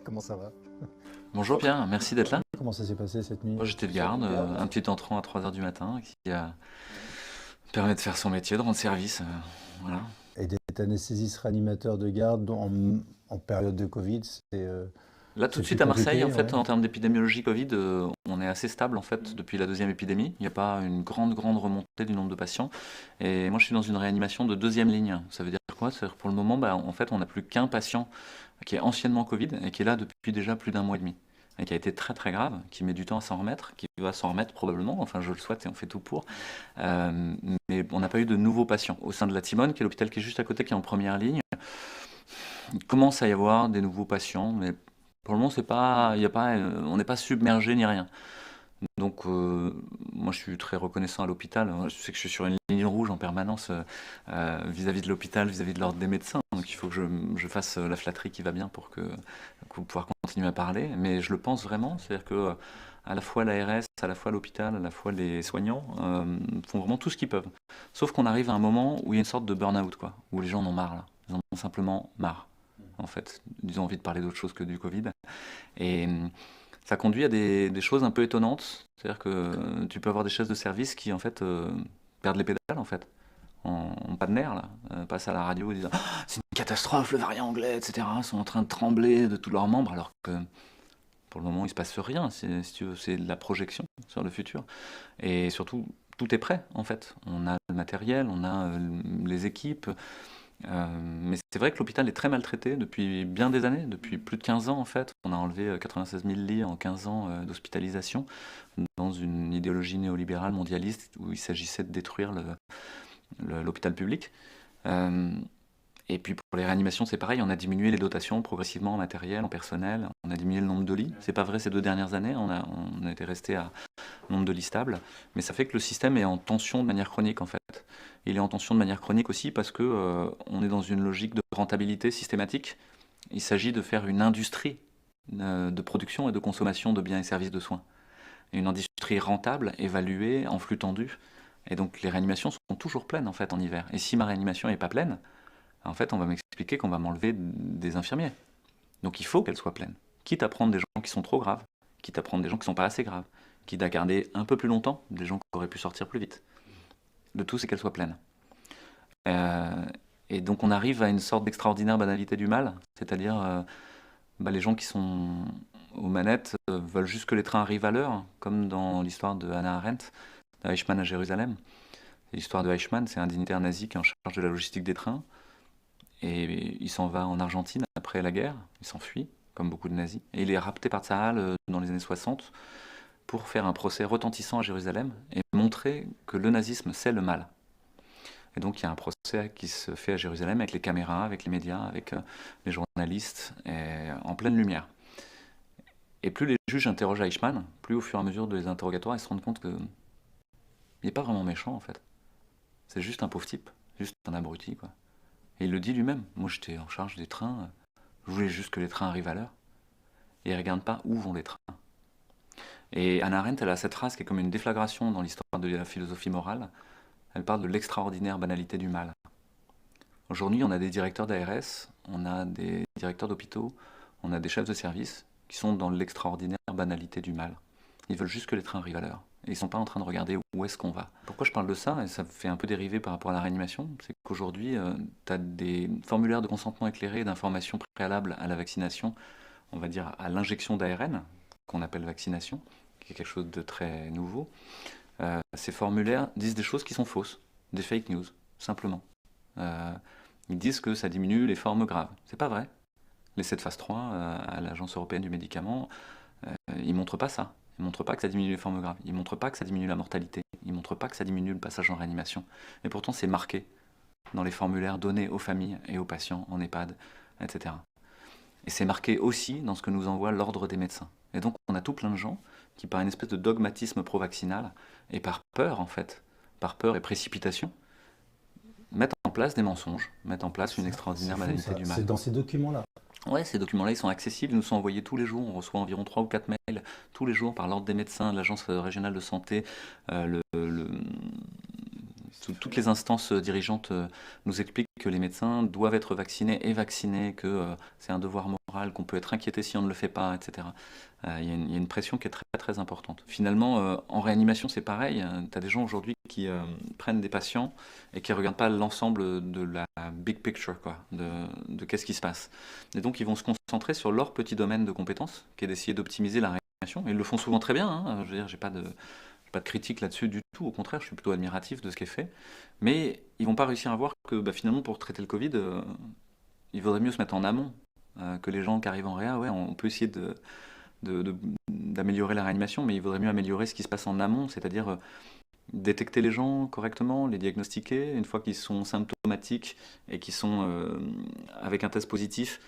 Comment ça va? Bonjour Pierre, merci d'être là. Comment ça s'est passé cette nuit? Moi j'étais de garde, un petit entrant à 3 heures du matin qui permet de faire son métier, de rendre service. Voilà. Et d'être anesthésiste réanimateur de garde en période de Covid, Là tout c'est de plus suite à Marseille, en compliqué, fait, ouais. en termes d'épidémiologie Covid, on est assez stable en fait depuis la deuxième épidémie. Il n'y a pas une grande remontée du nombre de patients. Et moi je suis dans une réanimation de deuxième ligne. Ça veut dire quoi? C'est-à-dire que pour le moment, en fait, on n'a plus qu'un patient qui est anciennement Covid et qui est là depuis déjà plus d'un mois et demi. Et qui a été très grave, qui met du temps à s'en remettre, qui va s'en remettre probablement, enfin je le souhaite et on fait tout pour. Euh, mais on n'a pas eu de nouveaux patients. Au sein de la Timone, qui est l'hôpital qui est juste à côté, qui est en première ligne, il commence à y avoir des nouveaux patients, mais pour le moment, c'est pas, il y a pas, on n'est pas submergé ni rien. Donc, moi, je suis très reconnaissant à l'hôpital. Je sais que je suis sur une ligne rouge en permanence vis-à-vis de l'hôpital, vis-à-vis de l'ordre des médecins. Donc, il faut que je fasse la flatterie qui va bien pour pouvoir continuer à parler. Mais je le pense vraiment. C'est-à-dire que à la fois l'ARS, à la fois l'hôpital, à la fois les soignants font vraiment tout ce qu'ils peuvent. Sauf qu'on arrive à un moment où il y a une sorte de burn-out, quoi, où les gens en ont marre, là. Ils en ont simplement marre, en fait. Ils ont envie de parler d'autre chose que du Covid. Et ça conduit à des choses un peu étonnantes. C'est-à-dire que tu peux avoir des chaises de service qui, en fait, perdent les pédales, en fait. En pas de nerfs, là. Passent à la radio et disent ah, c'est une catastrophe, le variant anglais, etc. Ils sont en train de trembler de tous leurs membres, alors que pour le moment, il se passe rien. Si tu veux, c'est de la projection sur le futur. Et surtout, tout est prêt, en fait. On a le matériel, on a les équipes, mais c'est vrai que l'hôpital est très maltraité depuis bien des années, depuis plus de 15 ans en fait. On a enlevé 96 000 lits en 15 ans d'hospitalisation dans une idéologie néolibérale mondialiste où il s'agissait de détruire l'hôpital public. Euh, et puis pour les réanimations, c'est pareil, on a diminué les dotations progressivement en matériel, en personnel, on a diminué le nombre de lits. C'est pas vrai ces 2 dernières années, on a été resté à nombre de lits stables, mais ça fait que le système est en tension de manière chronique en fait. Il est en tension de manière chronique aussi parce que on est dans une logique de rentabilité systématique. Il s'agit de faire une industrie de production et de consommation de biens et services de soins. Et une industrie rentable, évaluée, en flux tendu. Et donc les réanimations sont toujours pleines en fait en hiver. Et si ma réanimation n'est pas pleine, en fait on va m'expliquer qu'on va m'enlever des infirmiers. Donc il faut qu'elle soit pleine. Quitte à prendre des gens qui sont trop graves, quitte à prendre des gens qui ne sont pas assez graves, quitte à garder un peu plus longtemps des gens qui auraient pu sortir plus vite. Le tout c'est qu'elle soit pleine. Euh, et donc on arrive à une sorte d'extraordinaire banalité du mal, c'est-à-dire les gens qui sont aux manettes veulent juste que les trains arrivent à l'heure, comme dans l'histoire de Hannah Arendt, d'Eichmann à Jérusalem. L'histoire de Eichmann, c'est un dignitaire nazi qui est en charge de la logistique des trains, et il s'en va en Argentine après la guerre, il s'enfuit, comme beaucoup de nazis, et il est rapté par Tsahal dans les années 60 pour faire un procès retentissant à Jérusalem et montrer que le nazisme c'est le mal. Et donc il y a un procès qui se fait à Jérusalem avec les caméras, avec les médias, avec les journalistes, et en pleine lumière. Et plus les juges interrogent Eichmann, plus au fur et à mesure des interrogatoires, ils se rendent compte qu'il n'est pas vraiment méchant en fait. C'est juste un pauvre type, juste un abruti quoi. Et il le dit lui-même. Moi j'étais en charge des trains, je voulais juste que les trains arrivent à l'heure. Et il ne regarde pas où vont les trains. Et Hannah Arendt, elle a cette phrase qui est comme une déflagration dans l'histoire de la philosophie morale. Elle parle de l'extraordinaire banalité du mal. Aujourd'hui, on a des directeurs d'ARS, on a des directeurs d'hôpitaux, on a des chefs de service qui sont dans l'extraordinaire banalité du mal. Ils veulent juste que les trains arrivent à l'heure. Et ils ne sont pas en train de regarder où est-ce qu'on va. Pourquoi je parle de ça, et ça fait un peu dériver par rapport à la réanimation, c'est qu'aujourd'hui, tu as des formulaires de consentement éclairé d'informations préalables à la vaccination, on va dire à l'injection d'ARN, qu'on appelle vaccination, qui est quelque chose de très nouveau. Ces formulaires disent des choses qui sont fausses, des fake news, simplement. Euh, Ils disent que ça diminue les formes graves. C'est pas vrai. L'essai de phase 3 à l'Agence européenne du médicament, ils montrent pas ça. Ils montrent pas que ça diminue les formes graves. Ils montrent pas que ça diminue la mortalité. Ils montrent pas que ça diminue le passage en réanimation. Et pourtant, c'est marqué dans les formulaires donnés aux familles et aux patients en EHPAD, etc. Et c'est marqué aussi dans ce que nous envoie l'ordre des médecins. Et donc, on a tout plein de gens qui, par une espèce de dogmatisme pro-vaccinal et par peur, en fait, par peur et précipitation, mettent en place des mensonges, mettent en place une C'est extraordinaire fou banalité ça. du C'est mal. dans ces documents-là. Ouais, ces documents-là, ils sont accessibles, ils nous sont envoyés tous les jours. On reçoit environ 3 ou 4 mails tous les jours par l'ordre des médecins, l'agence régionale de santé, le toutes les instances dirigeantes nous expliquent que les médecins doivent être vaccinés et vaccinés, que c'est un devoir moral, qu'on peut être inquiété si on ne le fait pas, etc. Il y a une pression qui est très très importante. Finalement, en réanimation, c'est pareil. Tu as des gens aujourd'hui qui prennent des patients et qui ne regardent pas l'ensemble de la big picture, quoi, de qu'est-ce qui se passe. Et donc, ils vont se concentrer sur leur petit domaine de compétences, qui est d'essayer d'optimiser la réanimation. Et ils le font souvent très bien, hein. Je veux dire, j'ai pas de critique là-dessus du tout, au contraire, je suis plutôt admiratif de ce qui est fait. Mais ils vont pas réussir à voir que finalement, pour traiter le Covid, il vaudrait mieux se mettre en amont. Que les gens qui arrivent en réa, ouais, on peut essayer d'améliorer la réanimation, mais il vaudrait mieux améliorer ce qui se passe en amont, c'est-à-dire détecter les gens correctement, les diagnostiquer, une fois qu'ils sont symptomatiques et qu'ils sont avec un test positif,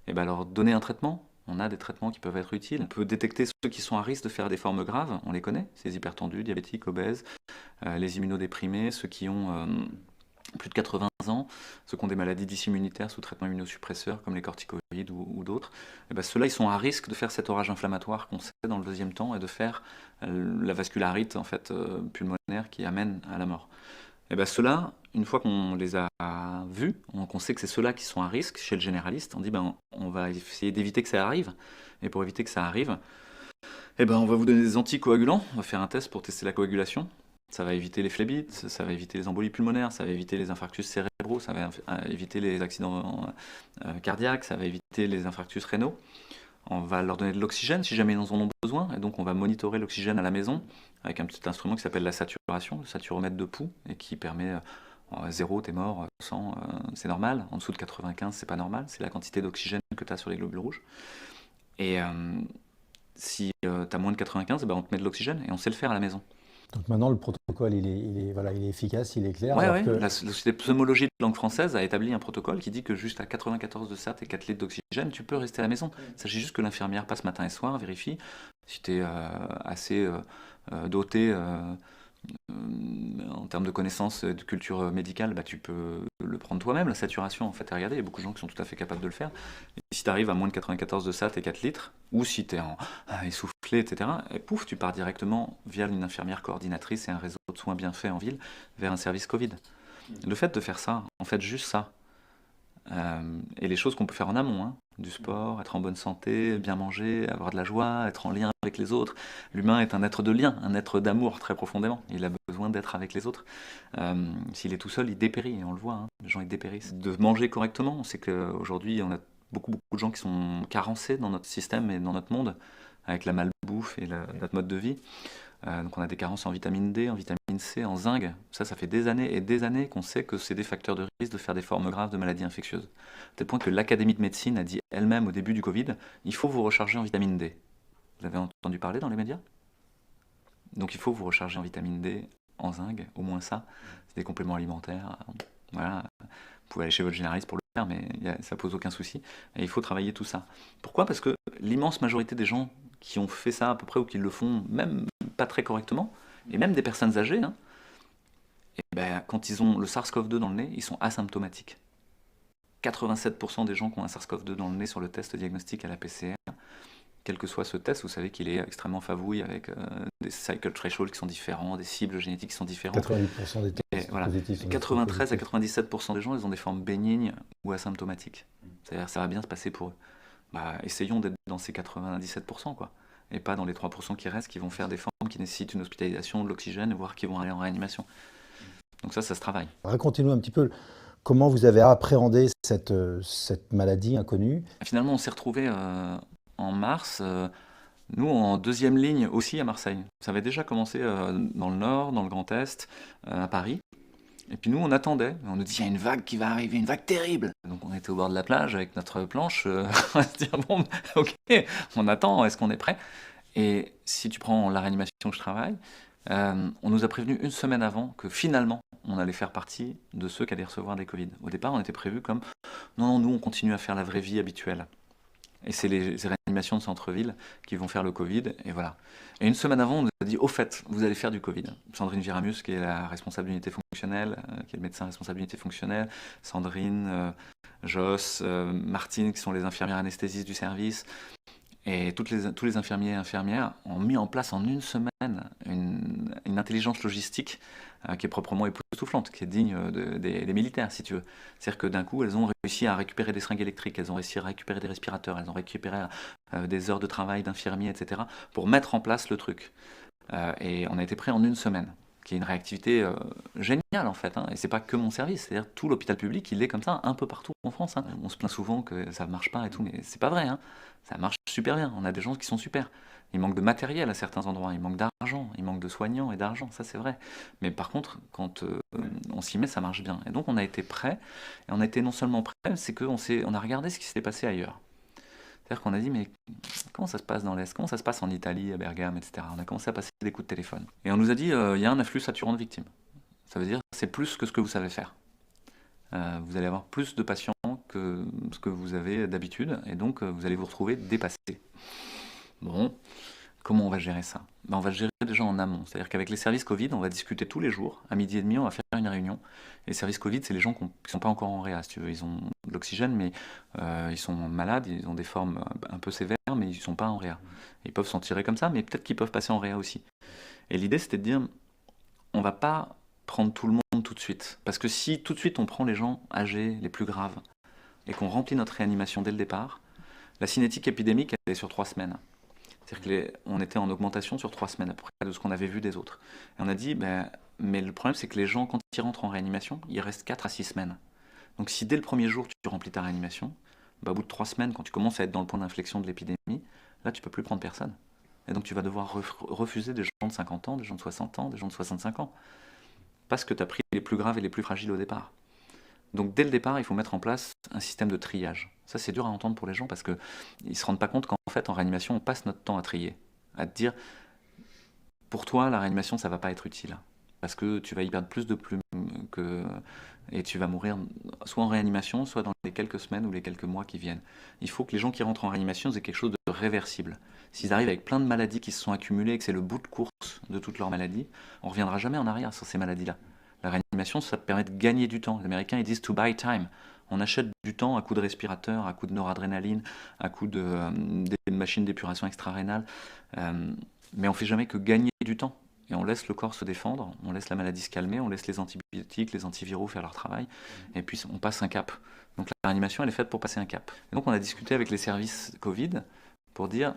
et ben leur donner un traitement. On a des traitements qui peuvent être utiles. On peut détecter ceux qui sont à risque de faire des formes graves, on les connaît, ces hypertendus, diabétiques, obèses, les immunodéprimés, ceux qui ont plus de 80 ans, ceux qui ont des maladies dysimmunitaires sous traitement immunosuppresseur comme les corticoïdes ou d'autres. Et ben ceux-là, ils sont à risque de faire cet orage inflammatoire qu'on sait dans le deuxième temps et de faire la vascularite en fait, pulmonaire qui amène à la mort. Et bien ceux-là, une fois qu'on les a vus, qu'on sait que c'est ceux-là qui sont à risque chez le généraliste, on dit on va essayer d'éviter que ça arrive. Et pour éviter que ça arrive, on va vous donner des anticoagulants, on va faire un test pour tester la coagulation. Ça va éviter les phlébites, ça va éviter les embolies pulmonaires, ça va éviter les infarctus cérébraux, ça va éviter les accidents cardiaques, ça va éviter les infarctus rénaux. On va leur donner de l'oxygène si jamais ils en ont besoin, et donc on va monitorer l'oxygène à la maison avec un petit instrument qui s'appelle la saturation, le saturomètre de pouls, et qui permet 0, t'es mort, 100, c'est normal, en dessous de 95, c'est pas normal, c'est la quantité d'oxygène que tu as sur les globules rouges. Et si tu as moins de 95, on te met de l'oxygène, et on sait le faire à la maison. Donc maintenant, le protocole, il est efficace, il est clair. Ouais. La Société de pneumologie de langue française a établi un protocole qui dit que juste à 94 de SAT et 4 litres d'oxygène, tu peux rester à la maison. Il s'agit juste que l'infirmière passe matin et soir, vérifie si tu es assez doté en termes de connaissances de culture médicale, tu peux le prendre toi-même, la saturation, en fait, et regarder, il y a beaucoup de gens qui sont tout à fait capables de le faire. Et si tu arrives à moins de 94 de SAT et 4 litres, ou si tu es essoufflé, etc., et pouf, tu pars directement via une infirmière coordinatrice et un réseau de soins bien fait en ville vers un service Covid. Le fait de faire ça, en fait, juste ça, et les choses qu'on peut faire en amont, du sport, être en bonne santé, bien manger, avoir de la joie, être en lien avec les autres. L'humain est un être de lien, un être d'amour très profondément. Il a besoin d'être avec les autres. S'il est tout seul, il dépérit, et on le voit, les gens ils dépérissent. De manger correctement, on sait qu'aujourd'hui on a beaucoup de gens qui sont carencés dans notre système et dans notre monde, avec la malbouffe et notre mode de vie. Donc on a des carences en vitamine D, en vitamine C, en zinc. Ça fait des années et des années qu'on sait que c'est des facteurs de risque de faire des formes graves de maladies infectieuses. À tel point que l'Académie de médecine a dit elle-même au début du Covid, il faut vous recharger en vitamine D. Vous avez entendu parler dans les médias ? Donc il faut vous recharger en vitamine D, en zinc, au moins ça. C'est des compléments alimentaires. Voilà. Vous pouvez aller chez votre généraliste pour le faire, mais ça pose aucun souci. Et il faut travailler tout ça. Pourquoi ? Parce que l'immense majorité des gens qui ont fait ça à peu près ou qui le font même pas très correctement, et même des personnes âgées, quand ils ont le SARS-CoV-2 dans le nez, ils sont asymptomatiques. 87% des gens qui ont un SARS-CoV-2 dans le nez sur le test diagnostic à la PCR, quel que soit ce test, vous savez qu'il est extrêmement favouille avec des cycle thresholds qui sont différents, des cibles génétiques qui sont différentes. 88% des tests positifs. 93 à 97% des gens, ils ont des formes bénignes ou asymptomatiques. C'est-à-dire que ça va bien se passer pour eux. Essayons d'être dans ces 97%, quoi. Et pas dans les 3% qui restent, qui vont faire des formes qui nécessitent une hospitalisation, de l'oxygène, voire qui vont aller en réanimation. Donc ça se travaille. Racontez-nous un petit peu comment vous avez appréhendé cette maladie inconnue. Finalement, on s'est retrouvés en mars, nous en deuxième ligne aussi à Marseille. Ça avait déjà commencé dans le Nord, dans le Grand Est, à Paris. Et puis nous, on attendait. On nous dit, il y a une vague qui va arriver, une vague terrible. Donc on était au bord de la plage avec notre planche. On va se dire, bon, ok, on attend, est-ce qu'on est prêt ? Et si tu prends la réanimation où je travaille, on nous a prévenu une semaine avant que finalement, on allait faire partie de ceux qui allaient recevoir des Covid. Au départ, on était prévu comme, non, nous, on continue à faire la vraie vie habituelle. Et c'est les réanimations de centre-ville qui vont faire le Covid, et voilà. Et une semaine avant, on nous a dit, au fait, vous allez faire du Covid. Sandrine Viramus, qui est la responsable d'unité fonctionnelle, qui est le médecin responsable d'unité fonctionnelle, Sandrine, Joss, Martine, qui sont les infirmières anesthésistes du service, Et tous les infirmiers et infirmières ont mis en place en une semaine une intelligence logistique qui est proprement époustouflante, qui est digne des militaires, si tu veux. C'est-à-dire que d'un coup, elles ont réussi à récupérer des seringues électriques, elles ont réussi à récupérer des respirateurs, elles ont récupéré des heures de travail d'infirmiers, etc., pour mettre en place le truc. Et on a été prêt en une semaine, qui est une réactivité géniale en fait. Hein. Et c'est pas que mon service, c'est-à-dire tout l'hôpital public, il est comme ça un peu partout en France. Hein. On se plaint souvent que ça marche pas et tout, mais c'est pas vrai. Hein. Ça marche super bien. On a des gens qui sont super. Il manque de matériel à certains endroits, il manque d'argent, il manque de soignants et d'argent, ça c'est vrai. Mais par contre, quand on s'y met, ça marche bien. Et donc on a été prêt, et on a été non seulement prêt, c'est on a regardé ce qui s'était passé ailleurs. C'est-à-dire qu'on a dit, mais comment ça se passe dans l'Est? Comment ça se passe en Italie, à Bergame, etc. On a commencé à passer des coups de téléphone. Et on nous a dit, il y a un afflux saturant de victimes. Ça veut dire, c'est plus que ce que vous savez faire. Vous allez avoir plus de patients que ce que vous avez d'habitude, et donc vous allez vous retrouver dépassé. Bon, comment on va gérer ça? Ben, on va le gérer déjà en amont. C'est-à-dire qu'avec les services Covid, on va discuter tous les jours. À midi et demi, on va faire une réunion. Et les services Covid, c'est les gens qui ne sont pas encore en réa, si tu veux. Ils ont de l'oxygène, mais ils sont malades, ils ont des formes un peu sévères, mais ils ne sont pas en réa. Ils peuvent s'en tirer comme ça, mais peut-être qu'ils peuvent passer en réa aussi. Et l'idée, c'était de dire, on ne va pas prendre tout le monde tout de suite. Parce que si tout de suite on prend les gens âgés, les plus graves, et qu'on remplit notre réanimation dès le départ, la cinétique épidémique, elle est sur 3 semaines. C'est-à-dire qu'on était en augmentation sur 3 semaines à peu près de ce qu'on avait vu des autres. Et on a dit, ben, mais le problème c'est que les gens, quand ils rentrent en réanimation, ils restent 4 à 6 semaines. Donc si dès le premier jour tu remplis ta réanimation, ben, au bout de 3 semaines, quand tu commences à être dans le point d'inflexion de l'épidémie, là tu peux plus prendre personne. Et donc tu vas devoir refuser des gens de 50 ans, des gens de 60 ans, des gens de 65 ans. Parce que tu as pris les plus graves et les plus fragiles au départ. Donc dès le départ, il faut mettre en place un système de triage. Ça, c'est dur à entendre pour les gens parce qu'ils ne se rendent pas compte qu'en fait, en réanimation, on passe notre temps à trier. À te dire, pour toi, la réanimation, ça ne va pas être utile. Parce que tu vas y perdre plus de plumes que... et tu vas mourir soit en réanimation, soit dans les quelques semaines ou les quelques mois qui viennent. Il faut que les gens qui rentrent en réanimation aient quelque chose de réversible. S'ils arrivent avec plein de maladies qui se sont accumulées et que c'est le bout de course de toutes leurs maladies, on ne reviendra jamais en arrière sur ces maladies-là. La réanimation, ça permet de gagner du temps. Les Américains, ils disent to buy time. On achète du temps à coup de respirateurs, à coup de noradrénaline, à coup des machines d'épuration extra-rénale. Mais on ne fait jamais que gagner du temps. Et on laisse le corps se défendre, on laisse la maladie se calmer, on laisse les antibiotiques, les antiviraux faire leur travail, et puis on passe un cap. Donc la réanimation, elle est faite pour passer un cap. Et donc on a discuté avec les services Covid pour dire,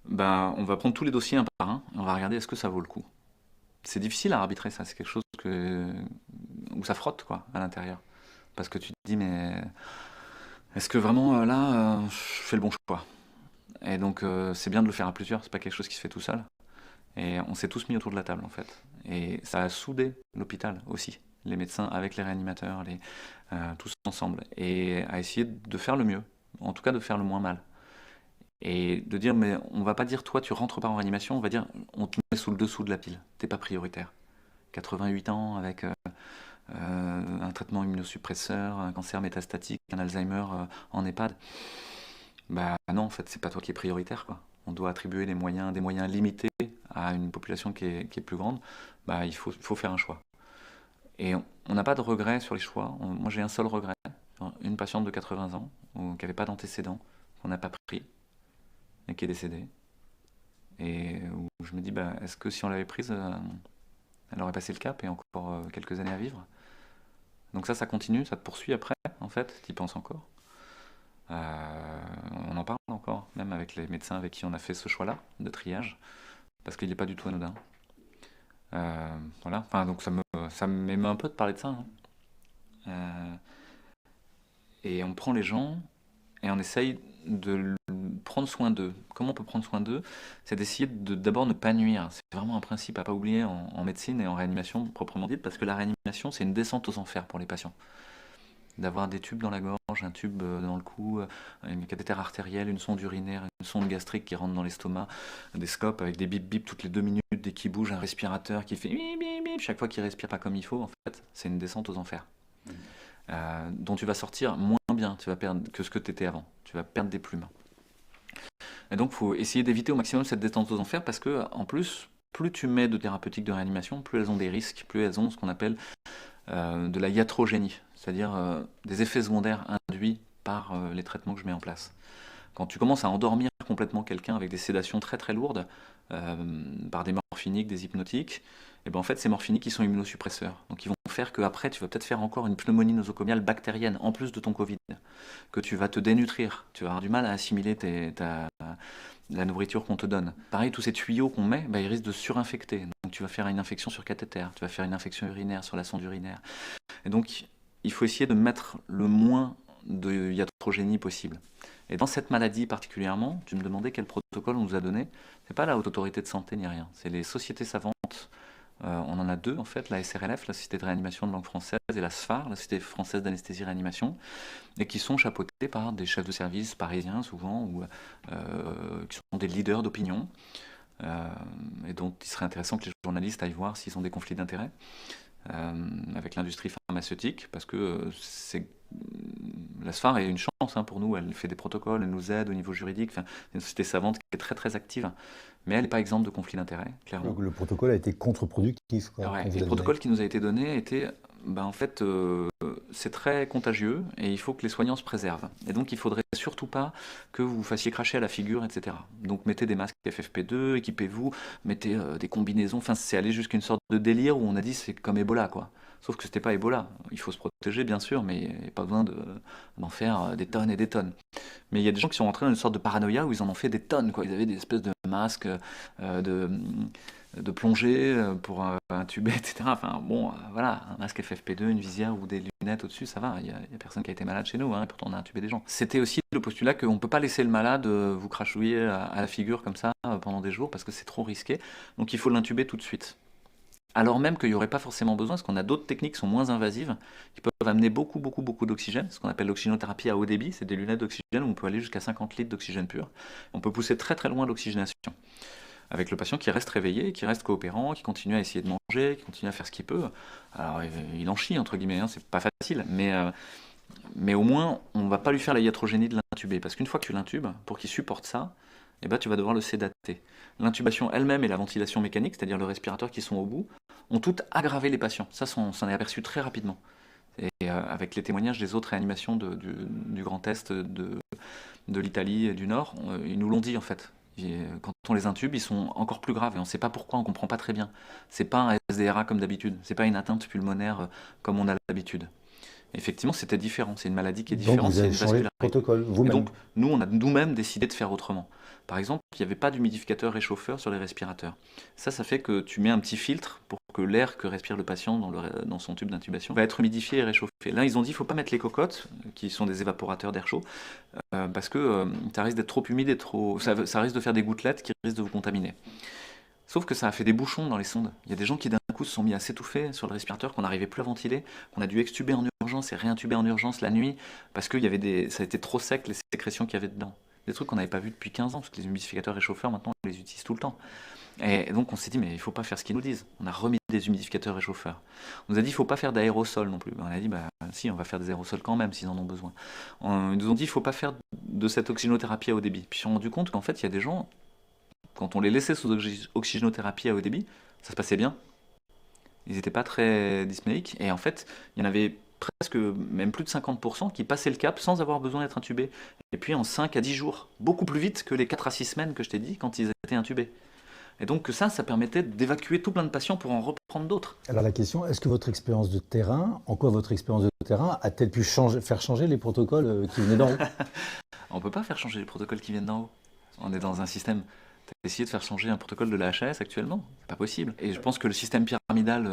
ben, on va prendre tous les dossiers un par un, et on va regarder est-ce que ça vaut le coup. C'est difficile à arbitrer ça, c'est quelque chose où ça frotte quoi, à l'intérieur. Parce que tu te dis, mais est-ce que vraiment là, je fais le bon choix? Et donc c'est bien de le faire à plusieurs, c'est pas quelque chose qui se fait tout seul. Et on s'est tous mis autour de la table en fait. Et ça a soudé l'hôpital aussi, les médecins avec les réanimateurs, tous ensemble. Et à essayer de faire le mieux, en tout cas de faire le moins mal. Et de dire, mais on va pas dire toi tu rentres pas en réanimation, on va dire on te met sous le dessous de la pile, t'es pas prioritaire. 88 ans avec un traitement immunosuppresseur, un cancer métastatique, un Alzheimer en EHPAD. Bah non, en fait, c'est pas toi qui es prioritaire, quoi. On doit attribuer des moyens limités à une population qui est plus grande. Bah, il faut faire un choix. Et on n'a pas de regret sur les choix. Moi, j'ai un seul regret. Une patiente de 80 ans, qui n'avait pas d'antécédents, qu'on n'a pas pris, et qui est décédée. Et où je me dis, bah, est-ce que si on l'avait prise, elle aurait passé le cap et encore quelques années à vivre? Donc ça continue, ça te poursuit après, en fait, tu y penses encore. On en parle encore, même avec les médecins avec qui on a fait ce choix-là de triage, parce qu'il n'est pas du tout anodin. Voilà, enfin, donc ça m'émeut un peu de parler de ça. Hein. Euh, et on prend les gens et on essaye de prendre soin d'eux. Comment on peut prendre soin d'eux? C'est d'essayer de d'abord ne pas nuire. C'est vraiment un principe à pas oublier en médecine et en réanimation proprement dite, parce que la réanimation, c'est une descente aux enfers pour les patients. D'avoir des tubes dans la gorge, un tube dans le cou, une cathéter artérielle, une sonde urinaire, une sonde gastrique qui rentre dans l'estomac, des scopes avec des bip bip toutes les 2 minutes dès qu'il bouge, un respirateur qui fait bip bip bip chaque fois qu'il respire pas comme il faut. En fait, c'est une descente aux enfers. Dont tu vas sortir moins bien, tu vas perdre que ce que tu étais avant. Tu vas perdre des plumes. Et donc, il faut essayer d'éviter au maximum cette descente aux enfers parce que, en plus, plus tu mets de thérapeutiques de réanimation, plus elles ont des risques, plus elles ont ce qu'on appelle de la iatrogénie, c'est-à-dire des effets secondaires induits par les traitements que je mets en place. Quand tu commences à endormir complètement quelqu'un avec des sédations très très lourdes, euh, par des morphiniques, des hypnotiques, et ben en fait ces morphiniques ils sont immunosuppresseurs. Donc ils vont faire qu'après tu vas peut-être faire encore une pneumonie nosocomiale bactérienne en plus de ton Covid, que tu vas te dénutrir, tu vas avoir du mal à assimiler la nourriture qu'on te donne. Pareil, tous ces tuyaux qu'on met, bah, ils risquent de surinfecter. Donc tu vas faire une infection sur cathéter, tu vas faire une infection urinaire sur la sonde urinaire. Et donc il faut essayer de mettre le moins de iatrogénie possible. Et dans cette maladie particulièrement, tu me demandais quel protocole on nous a donné. C'est pas la Haute Autorité de Santé ni rien, c'est les sociétés savantes. On en a deux en fait, la SRLF, la Société de Réanimation de Langue Française, et la SFAR, la Société Française d'Anesthésie Réanimation, et qui sont chapeautés par des chefs de service parisiens souvent, ou qui sont des leaders d'opinion, euh, et dont il serait intéressant que les journalistes aillent voir s'ils ont des conflits d'intérêts avec l'industrie pharmaceutique, parce que la SFAR est une chance pour nous, elle fait des protocoles, elle nous aide au niveau juridique, enfin, c'est une société savante qui est très très active, mais elle n'est pas exempte de conflits d'intérêts, clairement. Donc le protocole a été contre-productif, quoi, Ouais, qu'on et vous le a donné. protocole qui nous a été donné était, en fait, c'est très contagieux et il faut que les soignants se préservent. Et donc il faudrait surtout pas que vous vous fassiez cracher à la figure, etc. Donc mettez des masques FFP2, équipez-vous, mettez des combinaisons. Enfin, c'est allé jusqu'à une sorte de délire où on a dit c'est comme Ebola, quoi. Sauf que c'était pas Ebola. Il faut se protéger, bien sûr, mais il n'y a pas besoin d'en faire des tonnes et des tonnes. Mais il y a des gens qui sont rentrés dans une sorte de paranoïa où ils en ont fait des tonnes, quoi. Ils avaient des espèces de masques, de plongée pour intuber, etc. Enfin bon, voilà, un masque FFP2, une visière ou des lunettes au-dessus, ça va. Il y a personne qui a été malade chez nous, et pourtant on a intubé des gens. C'était aussi le postulat qu'on ne peut pas laisser le malade vous crachouiller à la figure comme ça pendant des jours parce que c'est trop risqué. Donc il faut l'intuber tout de suite. Alors même qu'il n'y aurait pas forcément besoin, parce qu'on a d'autres techniques qui sont moins invasives, qui peuvent amener beaucoup, beaucoup, beaucoup d'oxygène, ce qu'on appelle l'oxygénothérapie à haut débit, c'est des lunettes d'oxygène où on peut aller jusqu'à 50 litres d'oxygène pur. On peut pousser très très loin l'oxygénation, avec le patient qui reste réveillé, qui reste coopérant, qui continue à essayer de manger, qui continue à faire ce qu'il peut. Alors il en chie, entre guillemets, c'est pas facile, mais au moins on va pas lui faire la iatrogénie de l'intuber, parce qu'une fois que tu l'intubes, pour qu'il supporte ça, eh ben, tu vas devoir le sédater. L'intubation elle-même et la ventilation mécanique, c'est-à-dire le respirateur qui sont au bout, ont toutes aggravé les patients. Ça, on s'en est aperçu très rapidement. Et avec les témoignages des autres réanimations du Grand Est, de l'Italie et du Nord, ils nous l'ont dit en fait. Quand on les intube, ils sont encore plus graves et on ne sait pas pourquoi, on ne comprend pas très bien. C'est pas un SDRA comme d'habitude, c'est pas une atteinte pulmonaire comme on a l'habitude. Effectivement, c'était différent, c'est une maladie qui est Donc différente, vous c'est avez une changé le vascularité. protocole Et vous-même. donc, nous, on a nous-mêmes décidé de faire autrement. Par exemple, il n'y avait pas d'humidificateur réchauffeur sur les respirateurs. Ça fait que tu mets un petit filtre pour que l'air que respire le patient dans son tube d'intubation va être humidifié et réchauffé. Là, ils ont dit qu'il ne faut pas mettre les cocottes, qui sont des évaporateurs d'air chaud, parce que ça risque d'être trop humide et ça risque de faire des gouttelettes qui risquent de vous contaminer. Sauf que ça a fait des bouchons dans les sondes. Il y a des gens qui d'un coup se sont mis à s'étouffer sur le respirateur, qu'on n'arrivait plus à ventiler, qu'on a dû extuber en urgence et réintuber en urgence la nuit, parce que ça a été trop sec les sécrétions qu'il y avait dedans. Des trucs qu'on n'avait pas vus depuis 15 ans, parce que les humidificateurs réchauffeurs, maintenant, on les utilise tout le temps. Et donc on s'est dit, mais il ne faut pas faire ce qu'ils nous disent. On a remis des humidificateurs réchauffeurs. On nous a dit, il ne faut pas faire d'aérosols non plus. On a dit, si, on va faire des aérosols quand même, s'ils en ont besoin. Ils nous ont dit, il ne faut pas faire de cette oxygénothérapie à haut débit. Puis on s'est rendu compte qu'en fait, il y a des gens, quand on les laissait sous oxygénothérapie à haut débit, ça se passait bien. Ils n'étaient pas très dyspnéiques. Et en fait, il y en avait presque, même plus de 50% qui passaient le cap sans avoir besoin d'être intubés. Et puis en 5 à 10 jours, beaucoup plus vite que les 4 à 6 semaines que je t'ai dit quand ils étaient intubés. Et donc ça permettait d'évacuer tout plein de patients pour en reprendre d'autres. Alors la question, est-ce que votre expérience de terrain, en quoi votre expérience de terrain a-t-elle pu faire changer les protocoles qui venaient d'en haut? On ne peut pas faire changer les protocoles qui viennent d'en haut. On est dans un système. Essayer de faire changer un protocole de la HAS actuellement, c'est pas possible. Et je pense que le système pyramidal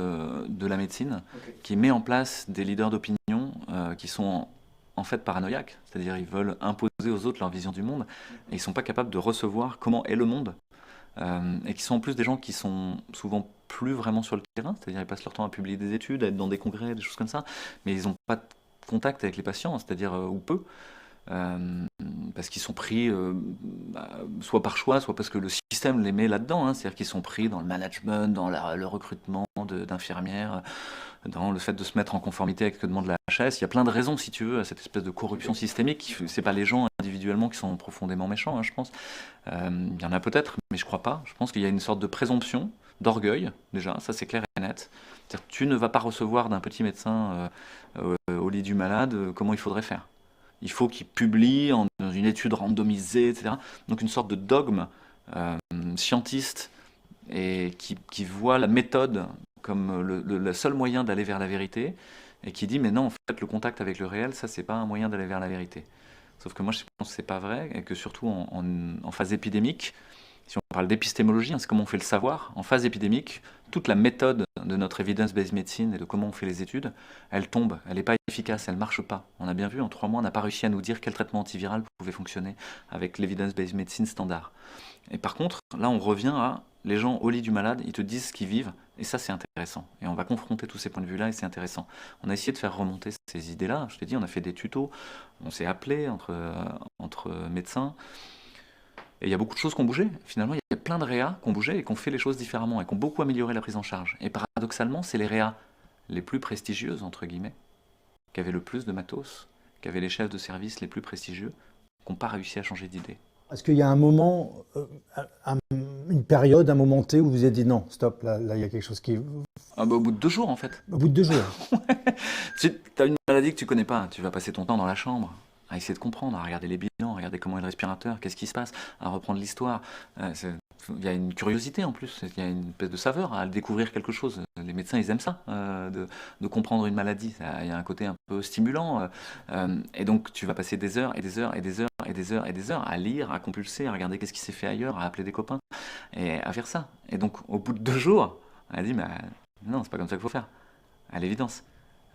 de la médecine, qui met en place des leaders d'opinion qui sont en fait paranoïaques, c'est-à-dire ils veulent imposer aux autres leur vision du monde, et ils sont pas capables de recevoir comment est le monde, et qui sont en plus des gens qui sont souvent plus vraiment sur le terrain, c'est-à-dire ils passent leur temps à publier des études, à être dans des congrès, des choses comme ça, mais ils n'ont pas de contact avec les patients, c'est-à-dire ou peu. Euh, Parce qu'ils sont pris soit par choix, soit parce que le système les met là-dedans. C'est-à-dire qu'ils sont pris dans le management, dans le recrutement d'infirmières, dans le fait de se mettre en conformité avec ce que demande la HS. Il y a plein de raisons, si tu veux, à cette espèce de corruption systémique. C'est pas les gens individuellement qui sont profondément méchants, je pense. Il y en a peut-être, mais je crois pas. Je pense qu'il y a une sorte de présomption, d'orgueil, déjà, ça c'est clair et net. C'est-à-dire que tu ne vas pas recevoir d'un petit médecin au lit du malade comment il faudrait faire. Il faut qu'il publie dans une étude randomisée, etc. Donc une sorte de dogme scientiste et qui voit la méthode comme le seul moyen d'aller vers la vérité et qui dit mais non, en fait, le contact avec le réel, ça, c'est pas un moyen d'aller vers la vérité. Sauf que moi, je pense que c'est pas vrai et que surtout en phase épidémique, si on parle d'épistémologie, c'est comment on fait le savoir. En phase épidémique, toute la méthode de notre evidence-based medicine et de comment on fait les études, elle tombe, elle n'est pas efficace, elle ne marche pas. On a bien vu, en 3 mois, on n'a pas réussi à nous dire quel traitement antiviral pouvait fonctionner avec l'evidence-based medicine standard. Et par contre, là, on revient à les gens au lit du malade, ils te disent ce qu'ils vivent, et ça, c'est intéressant. Et on va confronter tous ces points de vue-là, et c'est intéressant. On a essayé de faire remonter ces idées-là. Je t'ai dit, on a fait des tutos, on s'est appelé entre médecins. Et il y a beaucoup de choses qui ont bougé. Finalement, il y a plein de réas qui ont bougé et qui ont fait les choses différemment et qui ont beaucoup amélioré la prise en charge. Et paradoxalement, c'est les réas les plus prestigieuses, entre guillemets, qui avaient le plus de matos, qui avaient les chefs de service les plus prestigieux, qui n'ont pas réussi à changer d'idée. Est-ce qu'il y a un moment, une période, un moment T où vous vous êtes dit non, stop, là il y a quelque chose qui... Au bout de 2 jours, en fait. Au bout de 2 jours. Tu as une maladie que tu connais pas, tu vas passer ton temps dans la chambre à essayer de comprendre, à regarder les bilans, à regarder comment est le respirateur, qu'est-ce qui se passe, à reprendre l'histoire. Il y a une curiosité en plus, il y a une espèce de saveur à découvrir quelque chose. Les médecins, ils aiment ça, de comprendre une maladie. Il y a un côté un peu stimulant. Et donc, tu vas passer des heures et des heures et des heures et des heures et des heures à lire, à compulser, à regarder qu'est-ce qui s'est fait ailleurs, à appeler des copains et à faire ça. Et donc, au bout de 2 jours, elle a dit, mais non, c'est pas comme ça qu'il faut faire, à l'évidence.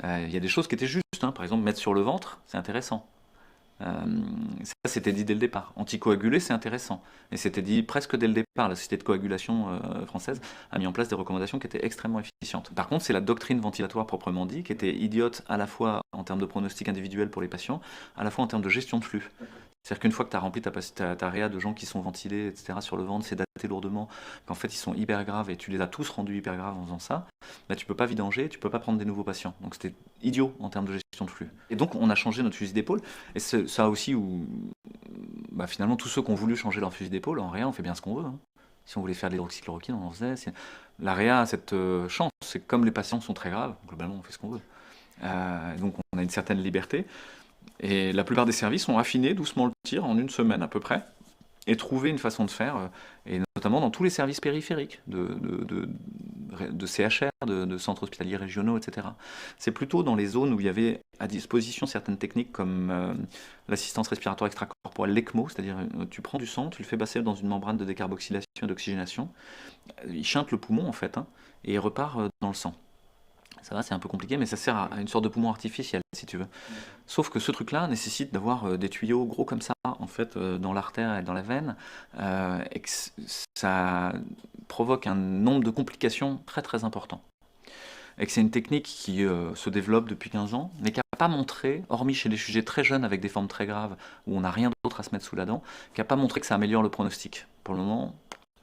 Il y a des choses qui étaient justes, hein. Par exemple, mettre sur le ventre, c'est intéressant. Ça, c'était dit dès le départ. Anticoaguler, c'est intéressant. Et c'était dit presque dès le départ. La Société de coagulation française a mis en place des recommandations qui étaient extrêmement efficientes. Par contre, c'est la doctrine ventilatoire proprement dit qui était idiote à la fois en termes de pronostic individuel pour les patients, à la fois en termes de gestion de flux. C'est-à-dire qu'une fois que tu as rempli ta réa de gens qui sont ventilés, etc., sur le ventre, c'est daté lourdement, qu'en fait ils sont hyper graves et tu les as tous rendus hyper graves en faisant ça, bah, tu peux pas vidanger, tu peux pas prendre des nouveaux patients. Donc c'était idiot en termes de gestion de flux. Et donc on a changé notre fusil d'épaule. Et ça aussi où bah, finalement tous ceux qui ont voulu changer leur fusil d'épaule, en réa on fait bien ce qu'on veut. Hein. Si on voulait faire de l'hydroxychloroquine, on en faisait. La réa a cette chance, c'est que comme les patients sont très graves, globalement on fait ce qu'on veut. Donc on a une certaine liberté. Et la plupart des services ont affiné doucement le tir en 1 semaine à peu près et trouvé une façon de faire, et notamment dans tous les services périphériques de CHR, de centres hospitaliers régionaux, etc. C'est plutôt dans les zones où il y avait à disposition certaines techniques comme l'assistance respiratoire extracorporelle, l'ECMO, c'est-à-dire tu prends du sang, tu le fais passer dans une membrane de décarboxylation et d'oxygénation, il chante le poumon en fait, hein, et il repart dans le sang. Ça va, c'est un peu compliqué, mais ça sert à une sorte de poumon artificiel, si tu veux. Sauf que ce truc-là nécessite d'avoir des tuyaux gros comme ça, en fait, dans l'artère et dans la veine, et que ça provoque un nombre de complications très très important. Et que c'est une technique qui se développe depuis 15 ans, mais qui n'a pas montré, hormis chez des sujets très jeunes avec des formes très graves, où on n'a rien d'autre à se mettre sous la dent, qui n'a pas montré que ça améliore le pronostic. Pour le moment,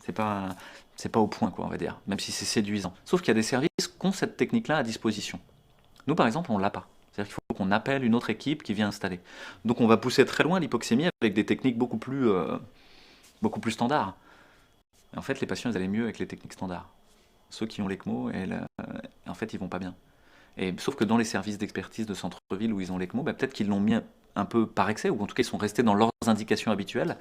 c'est pas au point, quoi, on va dire, même si c'est séduisant. Sauf qu'il y a des services qui ont cette technique-là à disposition. Nous, par exemple, on ne l'a pas. C'est-à-dire qu'il faut qu'on appelle une autre équipe qui vient installer. Donc on va pousser très loin l'hypoxémie avec des techniques beaucoup plus standards. Et en fait, les patients, ils allaient mieux avec les techniques standards. Ceux qui ont l'ECMO, en fait, ils vont pas bien. Et, sauf que dans les services d'expertise de centre-ville où ils ont l'ECMO, bah, peut-être qu'ils l'ont mis un peu par excès, ou en tout cas ils sont restés dans leurs indications habituelles,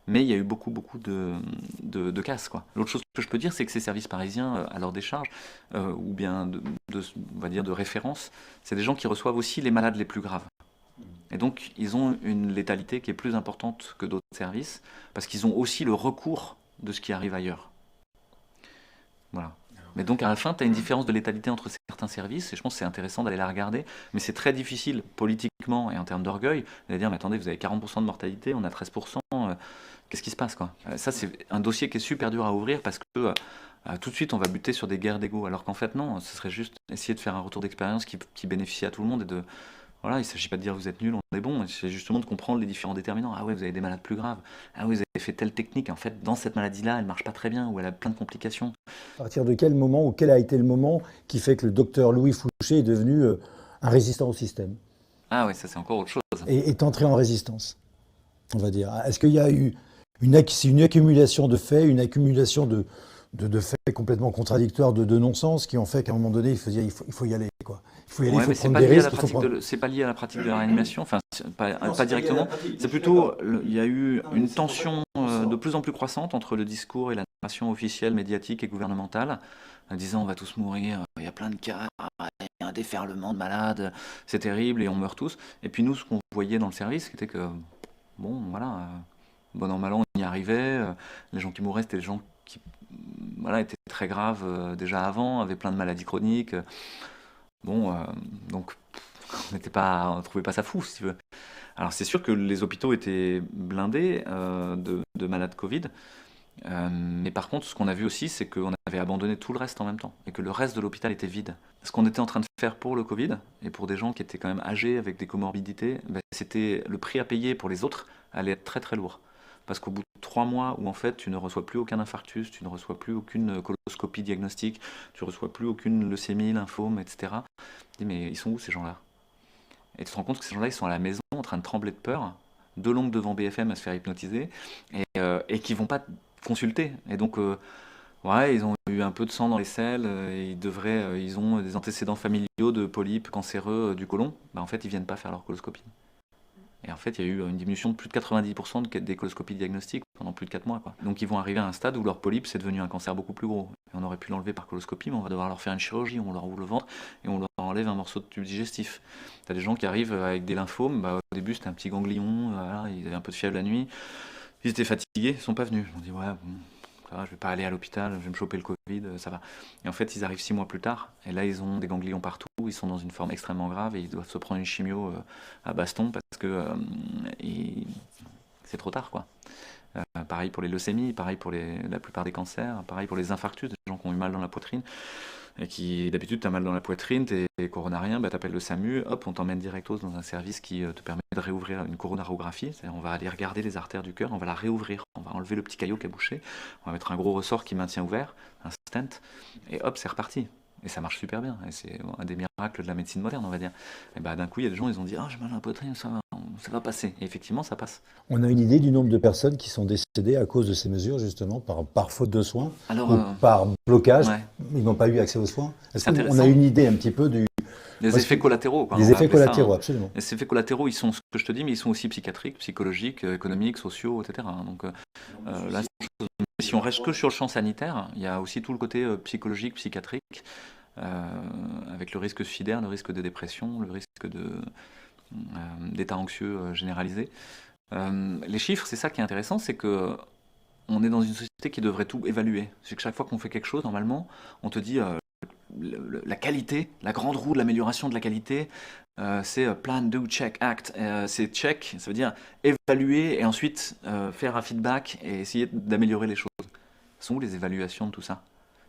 mais il y a eu beaucoup de casses, quoi. L'autre chose que je peux dire, c'est que ces services parisiens, à leur décharge, ou bien on va dire de référence, c'est des gens qui reçoivent aussi les malades les plus graves. Et donc ils ont une létalité qui est plus importante que d'autres services, parce qu'ils ont aussi le recours de ce qui arrive ailleurs. Voilà. Mais donc à la fin, tu as une différence de létalité entre certains services, et je pense que c'est intéressant d'aller la regarder, mais c'est très difficile politiquement et en termes d'orgueil d'aller dire, mais attendez, vous avez 40% de mortalité, on a 13%, qu'est-ce qui se passe, quoi. Ça, c'est un dossier qui est super dur à ouvrir parce que tout de suite, on va buter sur des guerres d'ego, alors qu'en fait, non, ce serait juste essayer de faire un retour d'expérience qui bénéficie à tout le monde, et de... Voilà, il ne s'agit pas de dire vous êtes nul, on est bon, c'est justement de comprendre les différents déterminants. Ah ouais, vous avez des malades plus graves. Ah oui, vous avez fait telle technique. En fait, dans cette maladie-là, elle ne marche pas très bien, ou elle a plein de complications. À partir de quel moment, ou quel a été le moment qui fait que le docteur Louis Fouché est devenu un résistant au système? Ah oui, ça c'est encore autre chose. Et est entré en résistance, on va dire. Est-ce qu'il y a eu une accumulation de faits, une accumulation de faits complètement contradictoires, de non-sens, qui ont fait qu'à un moment donné, il faut dire, il faut y aller, quoi. Il faut y aller, il Ouais, faut mais c'est prendre pas des lié à la risques, il faut pratique prendre... c'est pas lié à la pratique de la réanimation, enfin, Non, pas c'est pas lié à la directement. pratique. C'est Je suis d'accord. plutôt, il y a eu Non, mais une c'est pour ça tension qu'on de sort. plus en plus croissante entre le discours et la narration officielle, médiatique et gouvernementale, en disant on va tous mourir, il y a plein de cas, il y a un déferlement de malades, c'est terrible et on meurt tous. Et puis nous, ce qu'on voyait dans le service, c'était que, bon, voilà, bon an, mal an, on y arrivait, les gens qui mouraient, c'était des gens qui, voilà, étaient très graves déjà avant, avaient plein de maladies chroniques. Bon, donc on trouvait pas ça fou, si tu veux. Alors c'est sûr que les hôpitaux étaient blindés de malades Covid, mais par contre, ce qu'on a vu aussi, c'est qu'on avait abandonné tout le reste en même temps, et que le reste de l'hôpital était vide. Ce qu'on était en train de faire pour le Covid, et pour des gens qui étaient quand même âgés avec des comorbidités, ben, c'était le prix à payer pour les autres allait être très très lourd. Parce qu'au bout de 3 mois où en fait tu ne reçois plus aucun infarctus, tu ne reçois plus aucune coloscopie diagnostique, tu ne reçois plus aucune leucémie, lymphome, etc. Tu dis mais ils sont où ces gens-là? Et tu te rends compte que ces gens-là ils sont à la maison en train de trembler de peur, de longue devant BFM à se faire hypnotiser, et qui vont pas consulter. Et donc ouais, ils ont eu un peu de sang dans les selles, ils ont des antécédents familiaux de polypes cancéreux du côlon. Bah, en fait, ils viennent pas faire leur coloscopie. Et en fait, il y a eu une diminution de plus de 90% des coloscopies diagnostiques pendant plus de 4 mois, quoi. Donc ils vont arriver à un stade où leur polype c'est devenu un cancer beaucoup plus gros. Et on aurait pu l'enlever par coloscopie, mais on va devoir leur faire une chirurgie, on leur ouvre le ventre et on leur enlève un morceau de tube digestif. T'as des gens qui arrivent avec des lymphomes, bah, au début c'était un petit ganglion, voilà, ils avaient un peu de fièvre la nuit, ils étaient fatigués, ils sont pas venus. On dit ouais, bon, ça va, je vais pas aller à l'hôpital, je vais me choper le Covid, ça va. Et en fait, ils arrivent 6 mois plus tard, et là, ils ont des ganglions partout, ils sont dans une forme extrêmement grave, et ils doivent se prendre une chimio à baston parce que c'est trop tard, quoi. Pareil pour les leucémies, pareil pour la plupart des cancers, pareil pour les infarctus, des gens qui ont eu mal dans la poitrine, et qui, d'habitude, t'as mal dans la poitrine, t'es coronarien, bah, t'appelles le SAMU, hop, on t'emmène directos dans un service qui te permet de réouvrir une coronarographie, c'est-à-dire on va aller regarder les artères du cœur, on va la réouvrir, on va enlever le petit caillot qui a bouché, on va mettre un gros ressort qui maintient ouvert, un stent, et hop, c'est reparti. Et ça marche super bien, et c'est un des miracles de la médecine moderne, on va dire. Et bah d'un coup, il y a des gens, ils ont dit, ah, j'ai mal à la poitrine, ça va passer. Et effectivement, ça passe. On a une idée du nombre de personnes qui sont décédées à cause de ces mesures, justement, par faute de soins Alors, ou par blocage. ouais, Ils n'ont pas eu accès aux soins. Est-ce c'est qu'on a intéressant. une idée un petit peu Les effets collatéraux, quoi, on des va effets appeler ça, collatéraux, hein. absolument. Les effets collatéraux, ils sont ce que je te dis, mais ils sont aussi psychiatriques, psychologiques, économiques, sociaux, etc., hein. Donc là, si on reste que sur le champ sanitaire, il y a aussi tout le côté psychologique, psychiatrique, avec le risque suicidaire, le risque de dépression, le risque d'état anxieux généralisé. Les chiffres, c'est ça qui est intéressant, c'est que on est dans une société qui devrait tout évaluer. C'est que chaque fois qu'on fait quelque chose, normalement, on te dit la qualité, la grande roue de l'amélioration de la qualité, c'est plan, do, check, act. C'est check, ça veut dire évaluer et ensuite faire un feedback et essayer d'améliorer les choses. Sont où les évaluations de tout ça?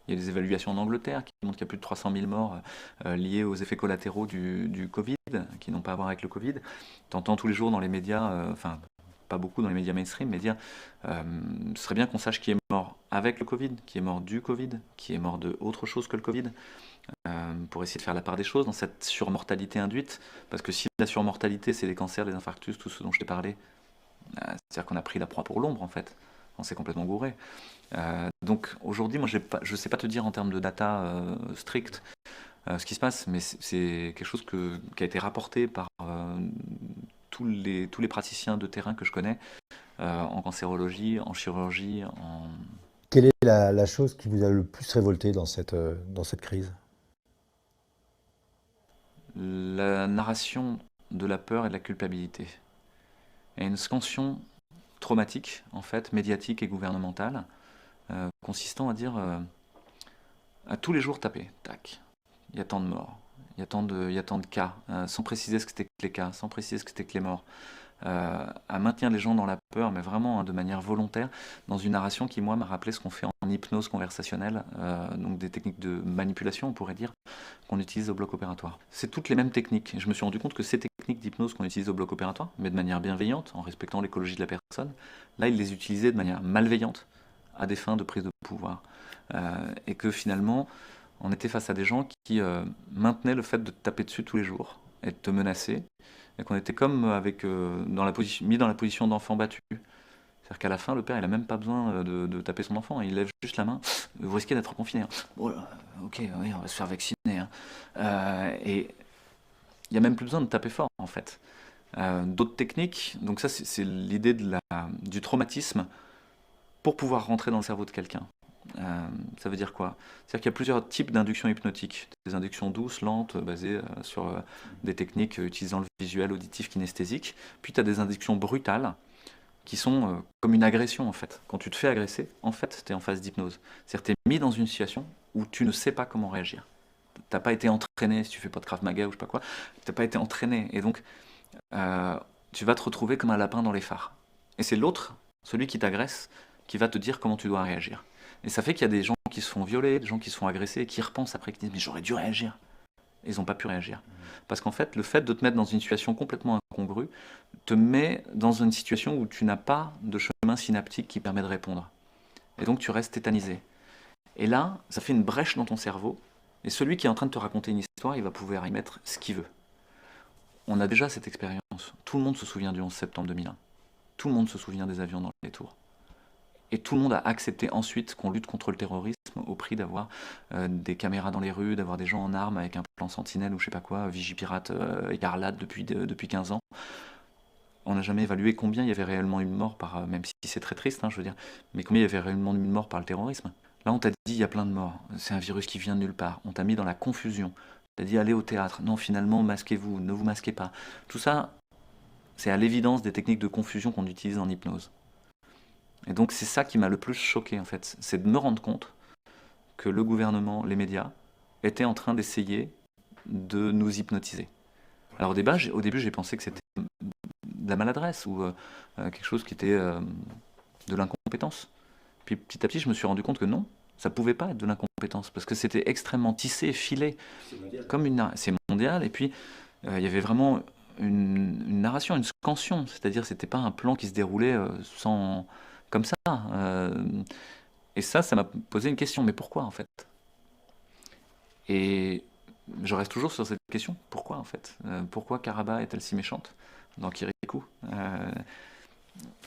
Il y a des évaluations en Angleterre qui montrent qu'il y a plus de 300 000 morts liés aux effets collatéraux du Covid, qui n'ont pas à voir avec le Covid. T'entends tous les jours dans les médias, enfin pas beaucoup dans les médias mainstream, mais dire ce serait bien qu'on sache qui est mort avec le Covid, qui est mort du Covid, qui est mort de autre chose que le Covid, pour essayer de faire la part des choses dans cette surmortalité induite. Parce que si la surmortalité, c'est les cancers, les infarctus, tout ce dont je t'ai parlé, c'est-à-dire qu'on a pris la proie pour l'ombre en fait. On s'est complètement gouré. Donc aujourd'hui, moi je ne sais pas te dire en termes de data stricte ce qui se passe, mais c'est quelque chose qui a été rapporté par tous les praticiens de terrain que je connais, en cancérologie, en chirurgie, Quelle est la chose qui vous a le plus révolté dans cette crise? la narration de la peur et de la culpabilité. Et une scansion traumatique, en fait, médiatique et gouvernementale, consistant à dire à tous les jours taper, tac, il y a tant de morts, il y a tant de cas, sans préciser ce que c'était que les cas, sans préciser ce que c'était que les morts, à maintenir les gens dans la peur, mais vraiment hein, de manière volontaire, dans une narration qui, moi, m'a rappelé ce qu'on fait en hypnose conversationnelle, donc des techniques de manipulation, on pourrait dire, qu'on utilise au bloc opératoire. C'est toutes les mêmes techniques. Et je me suis rendu compte que ces techniques d'hypnose qu'on utilise au bloc opératoire, mais de manière bienveillante, en respectant l'écologie de la personne, là, ils les utilisaient de manière malveillante, à des fins de prise de pouvoir. Et que finalement, on était face à des gens qui maintenaient le fait de te taper dessus tous les jours et de te menacer, et qu'on était comme mis dans la position d'enfant battu. C'est-à-dire qu'à la fin, le père, il n'a même pas besoin de taper son enfant. Il lève juste la main. Vous risquez d'être confiné, hein. Oh là, ok, oui, on va se faire vacciner, hein. Et il n'y a même plus besoin de taper fort, en fait. D'autres techniques, donc ça, c'est l'idée du traumatisme pour pouvoir rentrer dans le cerveau de quelqu'un. Ça veut dire quoi? C'est-à-dire qu'il y a plusieurs types d'inductions hypnotiques. Des inductions douces, lentes, basées sur des techniques utilisant le visuel, auditif, kinesthésique. Puis tu as des inductions brutales qui sont comme une agression en fait. Quand tu te fais agresser, en fait, tu es en phase d'hypnose. C'est-à-dire que tu es mis dans une situation où tu ne sais pas comment réagir. Tu n'as pas été entraîné, si tu fais pas de Krav Maga ou je sais pas quoi, tu n'as pas été entraîné. Et donc, tu vas te retrouver comme un lapin dans les phares. Et c'est l'autre, celui qui t'agresse, qui va te dire comment tu dois réagir. Et ça fait qu'il y a des gens qui se font violer, des gens qui se font agresser, et qui repensent après, qui disent mais j'aurais dû réagir. Et ils n'ont pas pu réagir. Parce qu'en fait, le fait de te mettre dans une situation complètement incongrue te met dans une situation où tu n'as pas de chemin synaptique qui permet de répondre. Et donc tu restes tétanisé. Et là, ça fait une brèche dans ton cerveau, et celui qui est en train de te raconter une histoire, il va pouvoir y mettre ce qu'il veut. On a déjà cette expérience. Tout le monde se souvient du 11 septembre 2001. Tout le monde se souvient des avions dans les tours. Et tout le monde a accepté ensuite qu'on lutte contre le terrorisme au prix d'avoir des caméras dans les rues, d'avoir des gens en armes avec un plan sentinelle ou je sais pas quoi, Vigipirate écarlate depuis 15 ans. On n'a jamais évalué combien il y avait réellement eu de morts, même si c'est très triste, hein, je veux dire, mais combien il y avait réellement eu de morts par le terrorisme. Là, on t'a dit il y a plein de morts, c'est un virus qui vient de nulle part. On t'a mis dans la confusion. On t'a dit allez au théâtre. Non, finalement, masquez-vous, ne vous masquez pas. Tout ça, c'est à l'évidence des techniques de confusion qu'on utilise en hypnose. Et donc c'est ça qui m'a le plus choqué en fait, c'est de me rendre compte que le gouvernement, les médias, étaient en train d'essayer de nous hypnotiser. Alors au début j'ai pensé que c'était de la maladresse ou quelque chose qui était de l'incompétence. Puis petit à petit je me suis rendu compte que non, ça pouvait pas être de l'incompétence parce que c'était extrêmement tissé, filé, c'est mondial. Et puis il y avait vraiment une narration, une scansion, c'est-à-dire c'était pas un plan qui se déroulait sans comme ça. Et ça m'a posé une question, mais pourquoi en fait? Et je reste toujours sur cette question, pourquoi en fait? Pourquoi Karaba est-elle si méchante dans Kirikou?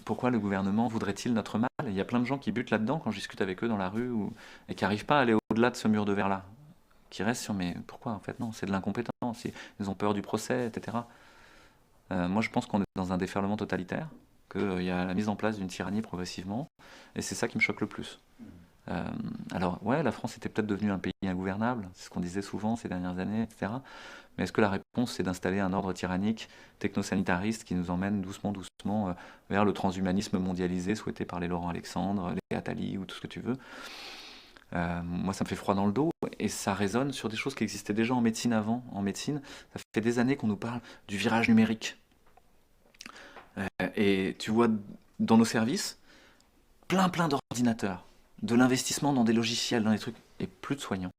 Pourquoi le gouvernement voudrait-il notre mal? Il y a plein de gens qui butent là-dedans quand je discute avec eux dans la rue et qui n'arrivent pas à aller au-delà de ce mur de verre-là. Qui restent sur, mais pourquoi en fait? Non, c'est de l'incompétence, ils ont peur du procès, etc. Moi je pense qu'on est dans un déferlement totalitaire, qu'il y a la mise en place d'une tyrannie progressivement, et c'est ça qui me choque le plus. Alors, ouais, la France était peut-être devenue un pays ingouvernable, c'est ce qu'on disait souvent ces dernières années, etc. Mais est-ce que la réponse, c'est d'installer un ordre tyrannique, technosanitariste, qui nous emmène doucement, doucement vers le transhumanisme mondialisé souhaité par les Laurent Alexandre, les Attali ou tout ce que tu veux? Moi, ça me fait froid dans le dos, et ça résonne sur des choses qui existaient déjà en médecine avant. En médecine, ça fait des années qu'on nous parle du virage numérique. Et tu vois, dans nos services, plein d'ordinateurs, de l'investissement dans des logiciels, dans des trucs, et plus de soignants.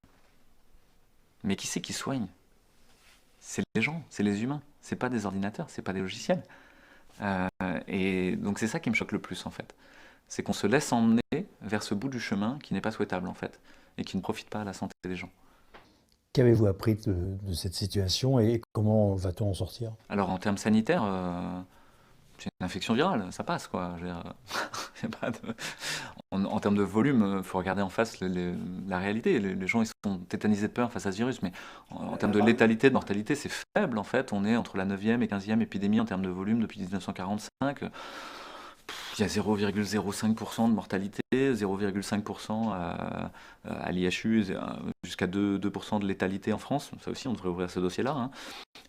Mais qui c'est qui soigne? C'est les gens, c'est les humains. C'est pas des ordinateurs, c'est pas des logiciels. Et donc c'est ça qui me choque le plus en fait. C'est qu'on se laisse emmener vers ce bout du chemin qui n'est pas souhaitable en fait, et qui ne profite pas à la santé des gens. Qu'avez-vous appris de cette situation et comment va-t-on en sortir? Alors en termes sanitaires, c'est une infection virale, ça passe quoi. Je veux dire, y a pas de... en termes de volume, il faut regarder en face la réalité. Les gens ils sont tétanisés de peur face à ce virus, mais en termes de létalité, de mortalité, c'est faible en fait. On est entre la 9e et 15e épidémie en termes de volume depuis 1945. Il y a 0,05% de mortalité, 0,5% à l'IHU, jusqu'à 2% de létalité en France. Ça aussi, on devrait ouvrir ce dossier-là, hein.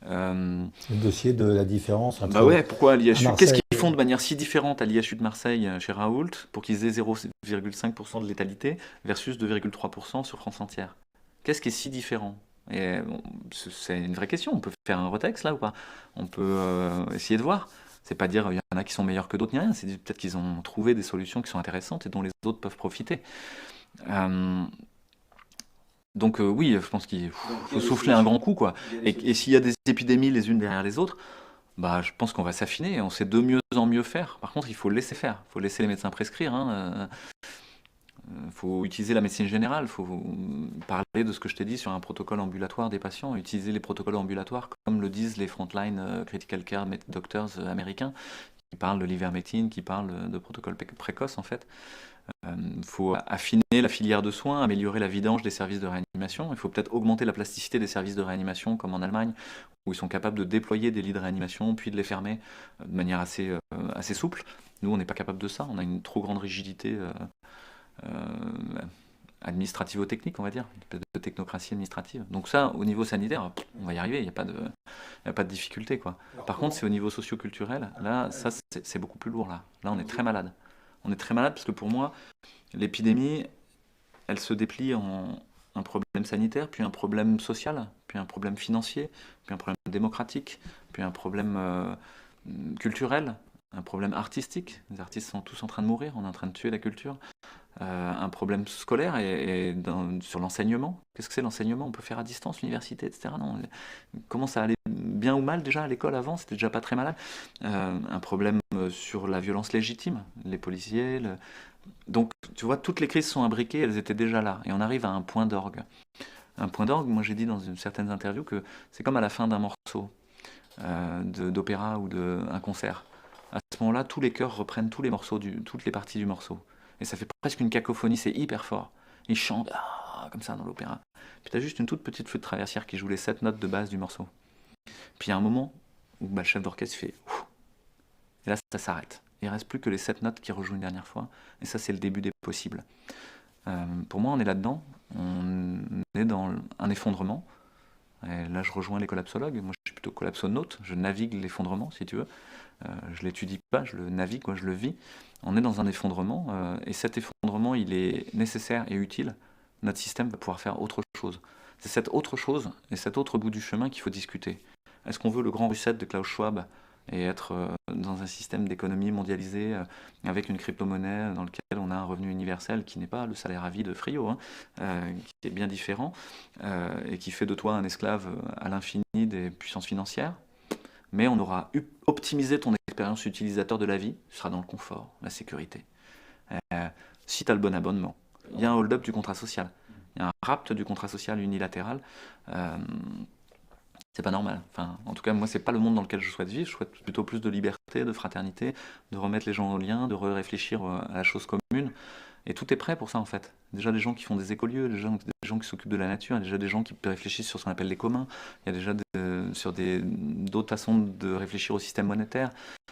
Le dossier de la différence entre Bah ouais, pourquoi à l'IHU? Marseille Qu'est-ce qu'ils font de manière si différente à l'IHU de Marseille chez Raoult pour qu'ils aient 0,5% de létalité versus 2,3% sur France entière? Qu'est-ce qui est si différent? Et bon, c'est une vraie question. On peut faire un retexte là ou pas? On peut essayer de voir. C'est pas dire il y en a qui sont meilleurs que d'autres ni rien. C'est peut-être qu'ils ont trouvé des solutions qui sont intéressantes et dont les autres peuvent profiter. Donc oui, je pense qu'il faut souffler un grand coup quoi. Et s'il y a des épidémies les unes derrière les autres, bah, je pense qu'on va s'affiner, on sait de mieux en mieux faire. Par contre, il faut laisser faire, il faut laisser les médecins prescrire, hein. Faut utiliser la médecine générale, il faut parler de ce que je t'ai dit sur un protocole ambulatoire des patients, utiliser les protocoles ambulatoires comme le disent les frontline critical care doctors américains, parle de l'ivermectine, qui parle de protocole précoce en fait. Il faut affiner la filière de soins, améliorer la vidange des services de réanimation. Il faut peut-être augmenter la plasticité des services de réanimation, comme en Allemagne, où ils sont capables de déployer des lits de réanimation, puis de les fermer de manière assez souple. Nous, on n'est pas capable de ça. On a une trop grande rigidité administrativo-technique, on va dire, une espèce de technocratie administrative. Donc ça, au niveau sanitaire, on va y arriver, il n'y a pas de difficulté, quoi. Par contre, c'est au niveau socio-culturel, là, ça, c'est beaucoup plus lourd, là. Là, on est très malade. On est très malade parce que pour moi, l'épidémie, elle se déplie en un problème sanitaire, puis un problème social, puis un problème financier, puis un problème démocratique, puis un problème culturel, un problème artistique. Les artistes sont tous en train de mourir, on est en train de tuer la culture. Un problème scolaire sur l'enseignement. Qu'est-ce que c'est l'enseignement? On peut faire à distance, l'université, etc. Non, comment ça allait bien ou mal déjà à l'école avant? C'était déjà pas très malade. Un problème sur la violence légitime, les policiers. Donc, tu vois, toutes les crises sont imbriquées, elles étaient déjà là. Et on arrive à un point d'orgue. Un point d'orgue, moi j'ai dit dans certaines interviews que c'est comme à la fin d'un morceau d'opéra ou d'un concert. À ce moment-là, tous les chœurs reprennent tous les morceaux, toutes les parties du morceau. Et ça fait presque une cacophonie, c'est hyper fort. Ils chantent comme ça dans l'opéra. Puis tu as juste une toute petite flûte traversière qui joue les 7 notes de base du morceau. Puis il y a un moment où le chef d'orchestre fait ouf, et là ça s'arrête. Il ne reste plus que les 7 notes qui rejouent une dernière fois. Et ça, c'est le début des possibles. Pour moi, on est là-dedans. On est dans un effondrement. Et là, je rejoins les collapsologues. Moi, je suis plutôt collapsonaute. Je navigue l'effondrement, si tu veux. Je ne l'étudie pas, je le navigue, je le vis. On est dans un effondrement. Et cet effondrement, il est nécessaire et utile. Notre système va pouvoir faire autre chose. C'est cette autre chose et cet autre bout du chemin qu'il faut discuter. Est-ce qu'on veut le grand reset de Klaus Schwab et être dans un système d'économie mondialisé avec une crypto-monnaie dans lequel on a un revenu universel qui n'est pas le salaire à vie de Frio, qui est bien différent et qui fait de toi un esclave à l'infini des puissances financières, mais on aura optimisé ton expérience utilisateur de la vie, tu seras dans le confort, la sécurité. Si tu as le bon abonnement, il y a un hold-up du contrat social, il y a un rapt du contrat social unilatéral. C'est pas normal. Enfin, en tout cas, moi, c'est pas le monde dans lequel je souhaite vivre. Je souhaite plutôt plus de liberté, de fraternité, de remettre les gens en lien, de réfléchir à la chose commune. Et tout est prêt pour ça, en fait. Déjà des gens qui font des écolieux, des gens qui s'occupent de la nature, déjà des gens qui réfléchissent sur ce qu'on appelle les communs. Il y a déjà d'autres façons de réfléchir au système monétaire,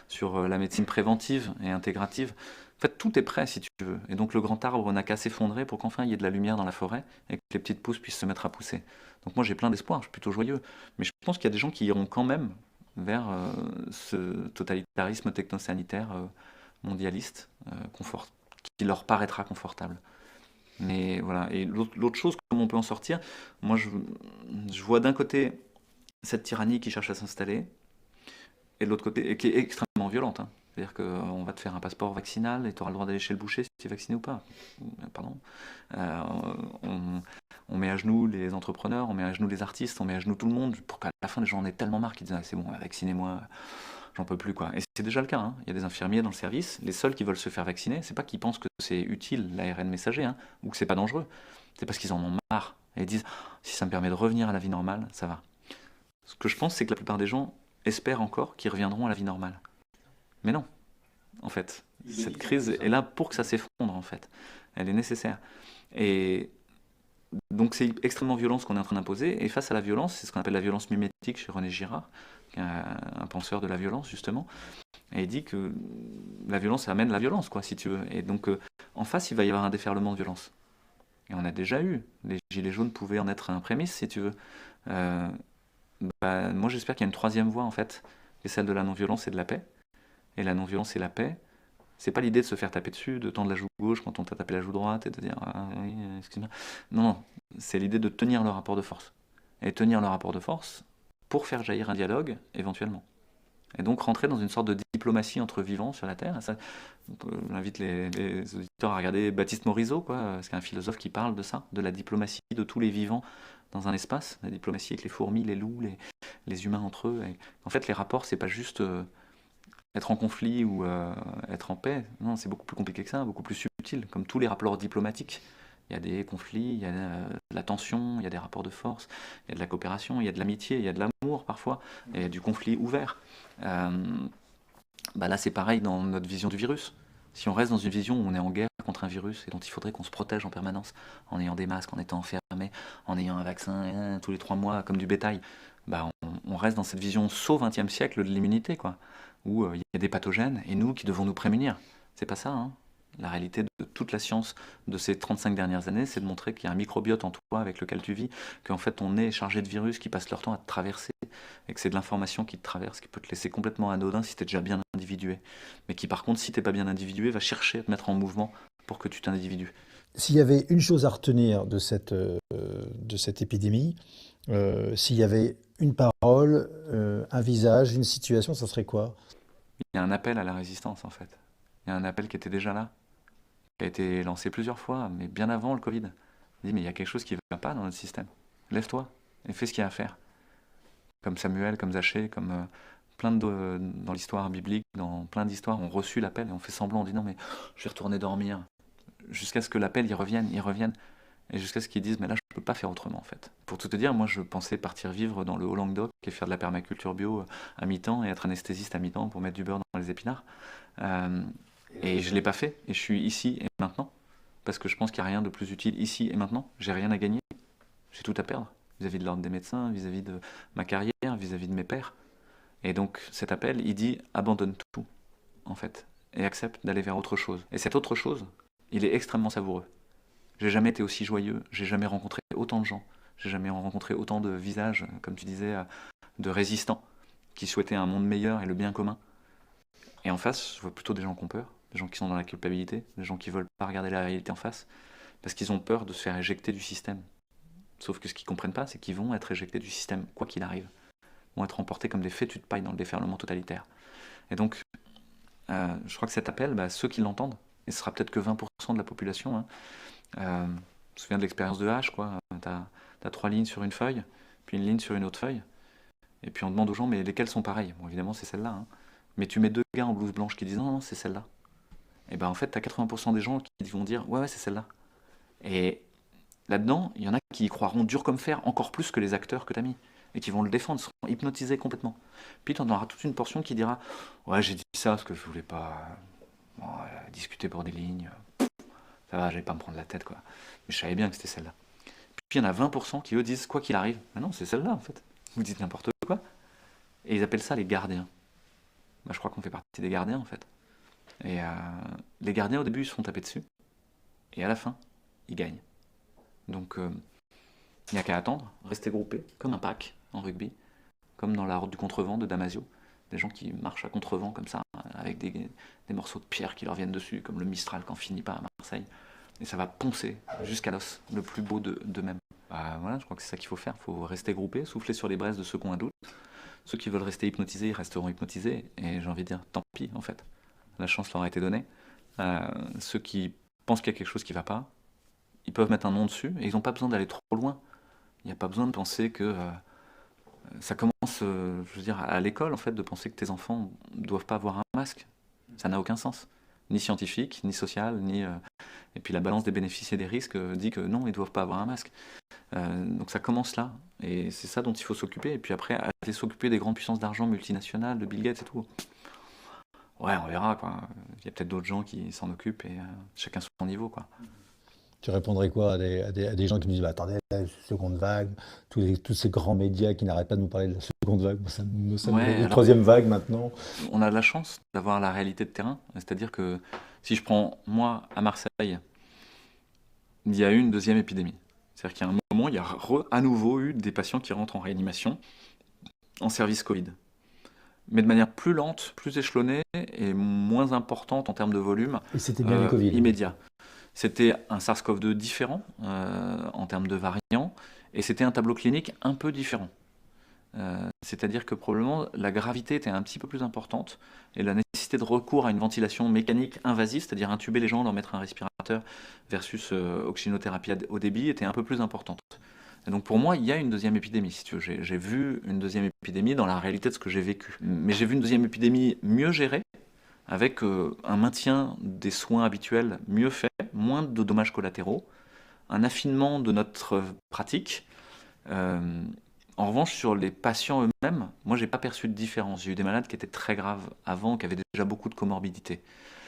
sur la médecine préventive et intégrative. En fait, tout est prêt, si tu veux. Et donc, le grand arbre n'a qu'à s'effondrer pour qu'enfin il y ait de la lumière dans la forêt et que les petites pousses puissent se mettre à pousser. Donc, moi, j'ai plein d'espoir, je suis plutôt joyeux. Mais je pense qu'il y a des gens qui iront quand même vers ce totalitarisme technosanitaire mondialiste, qui leur paraîtra confortable. Mais voilà. Et l'autre chose, comment on peut en sortir? Moi, je vois d'un côté cette tyrannie qui cherche à s'installer, et de l'autre côté, et qui est extrêmement violente. C'est-à-dire qu'on va te faire un passeport vaccinal et tu auras le droit d'aller chez le boucher si tu es vacciné ou pas. Pardon. On met à genoux les entrepreneurs, on met à genoux les artistes, on met à genoux tout le monde pour qu'à la fin les gens en aient tellement marre qu'ils disent c'est bon, vaccinez-moi, j'en peux plus, quoi. Et c'est déjà le cas. Il y a des infirmiers dans le service, les seuls qui veulent se faire vacciner, c'est pas qu'ils pensent que c'est utile l'ARN messager ou que c'est pas dangereux, c'est parce qu'ils en ont marre et ils disent si ça me permet de revenir à la vie normale, ça va. Ce que je pense, c'est que la plupart des gens espèrent encore qu'ils reviendront à la vie normale. Mais non, en fait. Cette crise est là pour que ça s'effondre, en fait. Elle est nécessaire. Et donc c'est extrêmement violent ce qu'on est en train d'imposer. Et face à la violence, c'est ce qu'on appelle la violence mimétique chez René Girard, qui est un penseur de la violence, justement. Et il dit que la violence amène la violence, quoi, si tu veux. Et donc, en face, il va y avoir un déferlement de violence. Et on a déjà eu. Les gilets jaunes pouvaient en être un prémisse, si tu veux. Moi, j'espère qu'il y a une troisième voie, en fait, qui est celle de la non-violence et de la paix. Et la non-violence et la paix, c'est pas l'idée de se faire taper dessus, de tendre la joue gauche quand on t'a tapé la joue droite et de dire ah oui, excuse-moi. Non, c'est l'idée de tenir le rapport de force. Et tenir le rapport de force pour faire jaillir un dialogue, éventuellement. Et donc rentrer dans une sorte de diplomatie entre vivants sur la Terre. Ça, j'invite les auditeurs à regarder Baptiste Morisot, c'est un philosophe qui parle de ça, de la diplomatie de tous les vivants dans un espace, la diplomatie avec les fourmis, les loups, les humains entre eux. Et en fait, les rapports, c'est pas juste être en conflit ou être en paix. Non, c'est beaucoup plus compliqué que ça, beaucoup plus subtil, comme tous les rapports diplomatiques. Il y a des conflits, il y a de la tension, il y a des rapports de force, il y a de la coopération, il y a de l'amitié, il y a de l'amour parfois, il y a du conflit ouvert. Bah là, c'est pareil dans notre vision du virus. Si on reste dans une vision où on est en guerre contre un virus et dont il faudrait qu'on se protège en permanence, en ayant des masques, en étant enfermé, en ayant un vaccin tous les 3 mois comme du bétail, bah on reste dans cette vision saut 20e siècle de l'immunité, quoi, où il y a des pathogènes et nous qui devons nous prémunir. C'est pas ça, hein. La réalité de toute la science de ces 35 dernières années, c'est de montrer qu'il y a un microbiote en toi avec lequel tu vis, qu'en fait ton nez est chargé de virus qui passent leur temps à te traverser, et que c'est de l'information qui te traverse, qui peut te laisser complètement anodin si tu es déjà bien individué. Mais qui par contre, si t'es pas bien individué, va chercher à te mettre en mouvement pour que tu t'individues. S'il y avait une chose à retenir de cette épidémie, s'il y avait une parole, un visage, une situation, ça serait quoi? Il y a un appel à la résistance en fait. Il y a un appel qui était déjà là, qui a été lancé plusieurs fois, mais bien avant le Covid. Il dit mais il y a quelque chose qui ne va pas dans notre système. Lève-toi et fais ce qu'il y a à faire. Comme Samuel, comme Zachée, comme dans l'histoire biblique, dans plein d'histoires, ont reçu l'appel et on fait semblant, on dit non mais je vais retourner dormir. Jusqu'à ce que l'appel y revienne, et jusqu'à ce qu'ils disent mais là je peux pas faire autrement en fait. Pour tout te dire, moi je pensais partir vivre dans le Haut-Languedoc et faire de la permaculture bio à mi-temps et être anesthésiste à mi-temps pour mettre du beurre dans les épinards. Euh, et je l'ai pas fait, et je suis ici et maintenant, parce que je pense qu'il n'y a rien de plus utile ici et maintenant. J'ai rien à gagner, j'ai tout à perdre, vis-à-vis de l'ordre des médecins, vis-à-vis de ma carrière, vis-à-vis de mes pairs. Et donc cet appel, il dit abandonne tout, en fait, et accepte d'aller vers autre chose. Et cette autre chose, il est extrêmement savoureux. J'ai jamais été aussi joyeux, j'ai jamais rencontré autant de gens, j'ai jamais rencontré autant de visages, comme tu disais, de résistants, qui souhaitaient un monde meilleur et le bien commun. Et en face, je vois plutôt des gens qui ont peur, des gens qui sont dans la culpabilité, des gens qui veulent pas regarder la réalité en face, parce qu'ils ont peur de se faire éjecter du système. Sauf que ce qu'ils comprennent pas, c'est qu'ils vont être éjectés du système, quoi qu'il arrive. Ils vont être emportés comme des fétus de paille dans le déferlement totalitaire. Et donc, je crois que cet appel, bah, ceux qui l'entendent, et ce sera peut-être que 20% de la population, hein, je me souviens de l'expérience de H, quoi. T'as 3 lignes sur une feuille, puis une ligne sur une autre feuille, et puis on demande aux gens, mais lesquelles sont pareilles? Bon, évidemment, c'est celle-là, hein. Mais tu mets 2 gars en blouse blanche qui disent non, non, c'est celle-là. Et ben en fait, t'as 80% des gens qui vont dire ouais, ouais, c'est celle-là. Et là-dedans, il y en a qui y croiront dur comme fer, encore plus que les acteurs que t'as mis, et qui vont le défendre, seront hypnotisés complètement. Puis t'en auras toute une portion qui dira ouais, j'ai dit ça parce que je voulais pas discuter pour des lignes. Ça va, j'allais pas me prendre la tête, quoi. Mais je savais bien que c'était celle-là. Puis il y en a 20% qui eux disent quoi qu'il arrive. Mais non, c'est celle-là en fait. Vous dites n'importe quoi. Et ils appellent ça les gardiens. Bah, je crois qu'on fait partie des gardiens en fait. Et les gardiens au début ils se font taper dessus. Et à la fin, ils gagnent. Donc il n'y a qu'à attendre, rester groupés, comme un pack en rugby, comme dans la route du contrevent de Damasio. Des gens qui marchent à contrevent comme ça, avec des morceaux de pierre qui leur viennent dessus, comme le Mistral quand finit pas à Marseille. Et ça va poncer jusqu'à l'os, le plus beau d'eux-mêmes. Bah, voilà, je crois que c'est ça qu'il faut faire. Il faut rester groupé, souffler sur les braises de ceux qui ont un doute. Ceux qui veulent rester hypnotisés, ils resteront hypnotisés. Et j'ai envie de dire, tant pis en fait. La chance leur a été donnée. Ceux qui pensent qu'il y a quelque chose qui ne va pas, ils peuvent mettre un nom dessus et ils n'ont pas besoin d'aller trop loin. Il n'y a pas besoin de penser que ça commence, je veux dire, à l'école en fait, de penser que tes enfants ne doivent pas avoir un masque. Ça n'a aucun sens. Ni scientifique, ni social, ni. Et puis la balance des bénéfices et des risques dit que non, ils ne doivent pas avoir un masque. Donc ça commence là. Et c'est ça dont il faut s'occuper. Et puis après, aller s'occuper des grandes puissances d'argent multinationales, de Bill Gates et tout. Ouais, on verra, quoi. Il y a peut-être d'autres gens qui s'en occupent et chacun sur son niveau, quoi. Tu répondrais quoi à des gens qui nous disent bah, attendez, la seconde vague, tous ces grands médias qui n'arrêtent pas de nous parler de la seconde vague, Ouais, une alors troisième vague maintenant. on a de la chance d'avoir la réalité de terrain. C'est-à-dire que si je prends moi à Marseille, il y a eu une deuxième épidémie. C'est-à-dire qu'à un moment, il y a à nouveau eu des patients qui rentrent en réanimation en service Covid. Mais de manière plus lente, plus échelonnée et moins importante en termes de volume Et c'était bien du Covid. immédiat. C'était un SARS-CoV-2 différent en termes de variants et c'était un tableau clinique un peu différent. C'est-à-dire que probablement la gravité était un petit peu plus importante et la nécessité de recours à une ventilation mécanique invasive, c'est-à-dire intuber les gens, leur mettre un respirateur versus oxygénothérapie au débit, était un peu plus importante. Et donc pour moi, il y a une deuxième épidémie, si tu veux. J'ai vu une deuxième épidémie dans la réalité de ce que j'ai vécu. Mais j'ai vu une deuxième épidémie mieux gérée, avec un maintien des soins habituels mieux fait, moins de dommages collatéraux, un affinement de notre pratique, euh, En revanche, sur les patients eux-mêmes, moi, j'ai pas perçu de différence. J'ai eu des malades qui étaient très graves avant, qui avaient déjà beaucoup de comorbidités.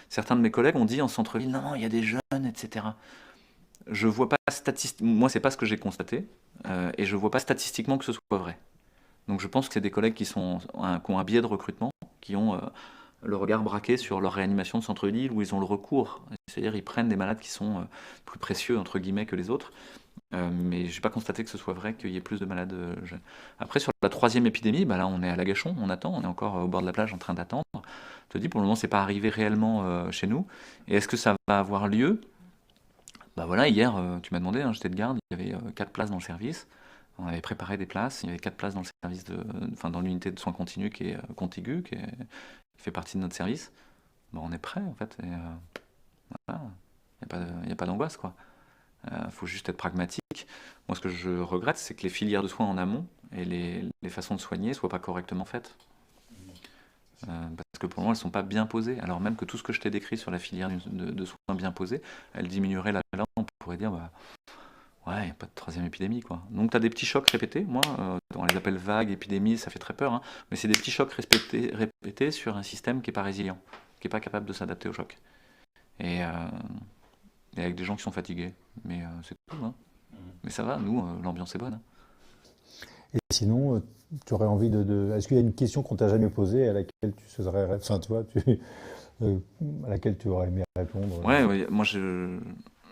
Certains de mes collègues ont dit en centre-ville, non, non, il y a des jeunes, etc. Je vois pas moi, c'est pas ce que j'ai constaté, et je vois pas statistiquement que ce soit vrai. Donc je pense que c'est des collègues qui ont un biais de recrutement, qui ont le regard braqué sur leur réanimation de centre-ville, où ils ont le recours. C'est-à-dire ils prennent des malades qui sont plus précieux, entre guillemets, que les autres. Mais j'ai pas constaté que ce soit vrai qu'il y ait plus de malades jeunes. Après, sur la troisième épidémie, bah là, on est à l'Agachon, on attend, on est encore au bord de la plage en train d'attendre. Je te dis, pour le moment, c'est pas arrivé réellement chez nous. Et est-ce que ça va avoir lieu? Bah voilà, hier, tu m'as demandé, hein, j'étais de garde, il y avait 4 places dans le service. On avait préparé des places, il y avait 4 places dans le service enfin, dans l'unité de soins continus qui est contiguë, qui fait partie de notre service. Bon, on est prêt en fait, et voilà, il n'y a pas d'angoisse quoi. Faut juste être pragmatique. Moi, ce que je regrette, c'est que les filières de soins en amont et les façons de soigner soient pas correctement faites. Parce que pour le moment, elles sont pas bien posées. Alors même que tout ce que je t'ai décrit sur la filière de soins bien posée, elle diminuerait là, on pourrait dire, bah, ouais, il n'y a pas de troisième épidémie, quoi. Donc tu as des petits chocs répétés. Moi, on les appelle vagues, épidémies, ça fait très peur, hein. Mais c'est des petits chocs répétés sur un système qui n'est pas résilient, qui n'est pas capable de s'adapter aux chocs. Et, euh, et avec des gens qui sont fatigués. Mais c'est tout, hein. Mais ça va, nous, l'ambiance est bonne, hein. Et sinon, tu aurais envie Est-ce qu'il y a une question qu'on t'a jamais posée à laquelle tu serais... Enfin, tu vois, euh, à laquelle tu aurais aimé répondre? Ouais, ouais, moi,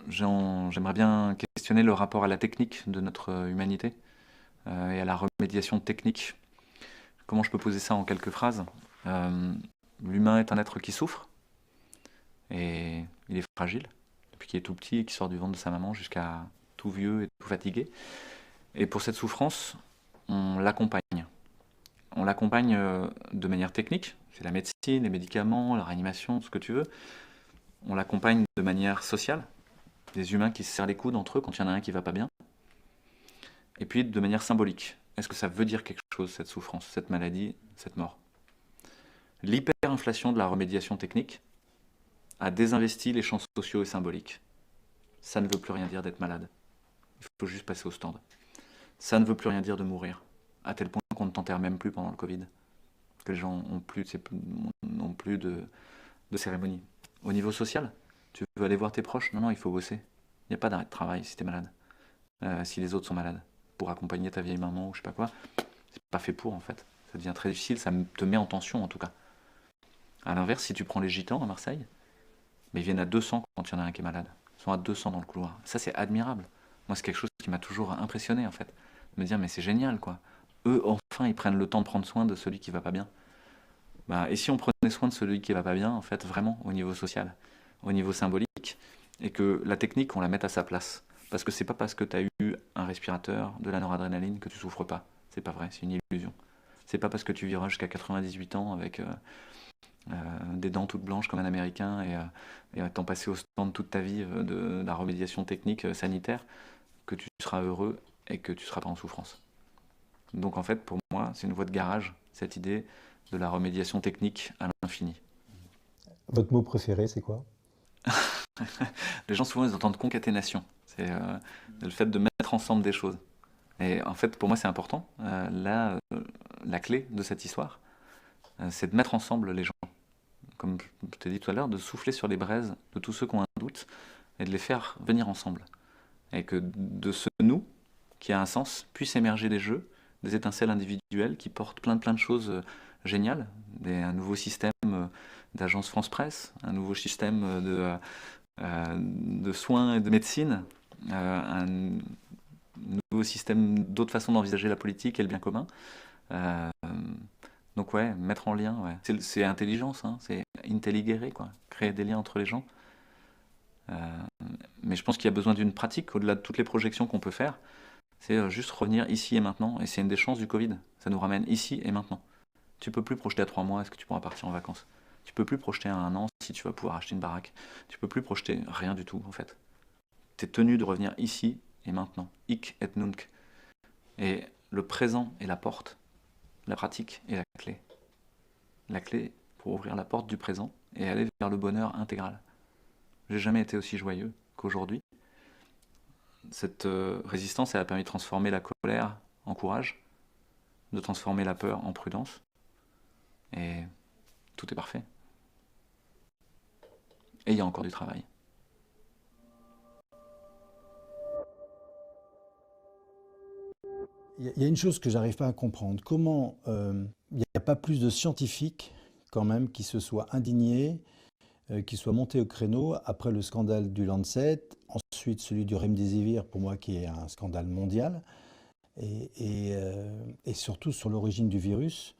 j'aimerais bien questionner le rapport à la technique de notre humanité et à la remédiation technique. Comment je peux poser ça en quelques phrases? Euh, L'humain est un être qui souffre et il est fragile depuis qu'il est tout petit et qu'il sort du ventre de sa maman jusqu'à tout vieux et tout fatigué. Et pour cette souffrance, on l'accompagne. On l'accompagne de manière technique, c'est la médecine, les médicaments, la réanimation, ce que tu veux. On l'accompagne de manière sociale, des humains qui se serrent les coudes entre eux quand il y en a un qui va pas bien. Et puis de manière symbolique. Est-ce que ça veut dire quelque chose, cette souffrance, cette maladie, cette mort? L'hyperinflation de la remédiation technique a désinvesti les champs sociaux et symboliques. Ça ne veut plus rien dire d'être malade. Il faut juste passer au stand. Ça ne veut plus rien dire de mourir, à tel point qu'on ne t'enterre même plus pendant le Covid, que les gens n'ont plus de cérémonie. Au niveau social, tu veux aller voir tes proches? Non, non, il faut bosser. Il n'y a pas d'arrêt de travail si tu es malade. Si les autres sont malades, pour accompagner ta vieille maman ou je sais pas quoi, c'est pas fait pour en fait. Ça devient très difficile, ça te met en tension en tout cas. À l'inverse, si tu prends les gitans à Marseille, mais ils viennent à 200 quand il y en a un qui est malade. Ils sont à 200 dans le couloir. Ça, c'est admirable. Moi, c'est quelque chose qui m'a toujours impressionné, en fait. De me dire, mais c'est génial, quoi. Eux, enfin, ils prennent le temps de prendre soin de celui qui va pas bien. Bah, et si on prenait soin de celui qui va pas bien, en fait, vraiment, au niveau social, au niveau symbolique, et que la technique, on la mette à sa place. Parce que c'est pas parce que tu as eu un respirateur, de la noradrénaline, que tu souffres pas. C'est pas vrai, c'est une illusion. C'est pas parce que tu vivras jusqu'à 98 ans avec des dents toutes blanches comme un Américain et étant passé au stand toute ta vie de la remédiation technique sanitaire, que tu seras heureux et que tu ne seras pas en souffrance. Donc en fait, pour moi, c'est une voie de garage, cette idée de la remédiation technique à l'infini. Votre mot préféré, c'est quoi? Les gens souvent ils entendent concaténation, c'est le fait de mettre ensemble des choses. Et en fait, pour moi, c'est important. La clé de cette histoire, c'est de mettre ensemble les gens. Comme je t'ai dit tout à l'heure, de souffler sur les braises de tous ceux qui ont un doute et de les faire venir ensemble. Et que de ce nous, qui a un sens, puisse émerger des jeux, des étincelles individuelles qui portent plein de choses géniales. Un nouveau système d'agence France Presse, un nouveau système de soins et de médecine, un nouveau système, d'autres façons d'envisager la politique et le bien commun. Euh, donc ouais, mettre en lien, ouais. C'est intelligence, hein, c'est intelligere, quoi. Créer des liens entre les gens. Euh, mais je pense qu'il y a besoin d'une pratique, au-delà de toutes les projections qu'on peut faire. C'est juste revenir ici et maintenant. Et c'est une des chances du Covid. Ça nous ramène ici et maintenant. Tu peux plus projeter à 3 mois, est-ce que tu pourras partir en vacances? Tu peux plus projeter à 1 an si tu vas pouvoir acheter une baraque. Tu peux plus projeter rien du tout, en fait. Tu es tenu de revenir ici et maintenant. Hic et nunc. Et le présent est la porte. La pratique est la clé. La clé pour ouvrir la porte du présent et aller vers le bonheur intégral. J'ai jamais été aussi joyeux qu'aujourd'hui. Cette résistance, elle a permis de transformer la colère en courage, de transformer la peur en prudence, et tout est parfait. Et il y a encore du travail. Il y a une chose que j'arrive pas à comprendre. Comment il n'y a pas plus de scientifiques quand même qui se soient indignés, qui soient montés au créneau après le scandale du Lancet, ensuite celui du Remdesivir pour moi qui est un scandale mondial, et surtout sur l'origine du virus,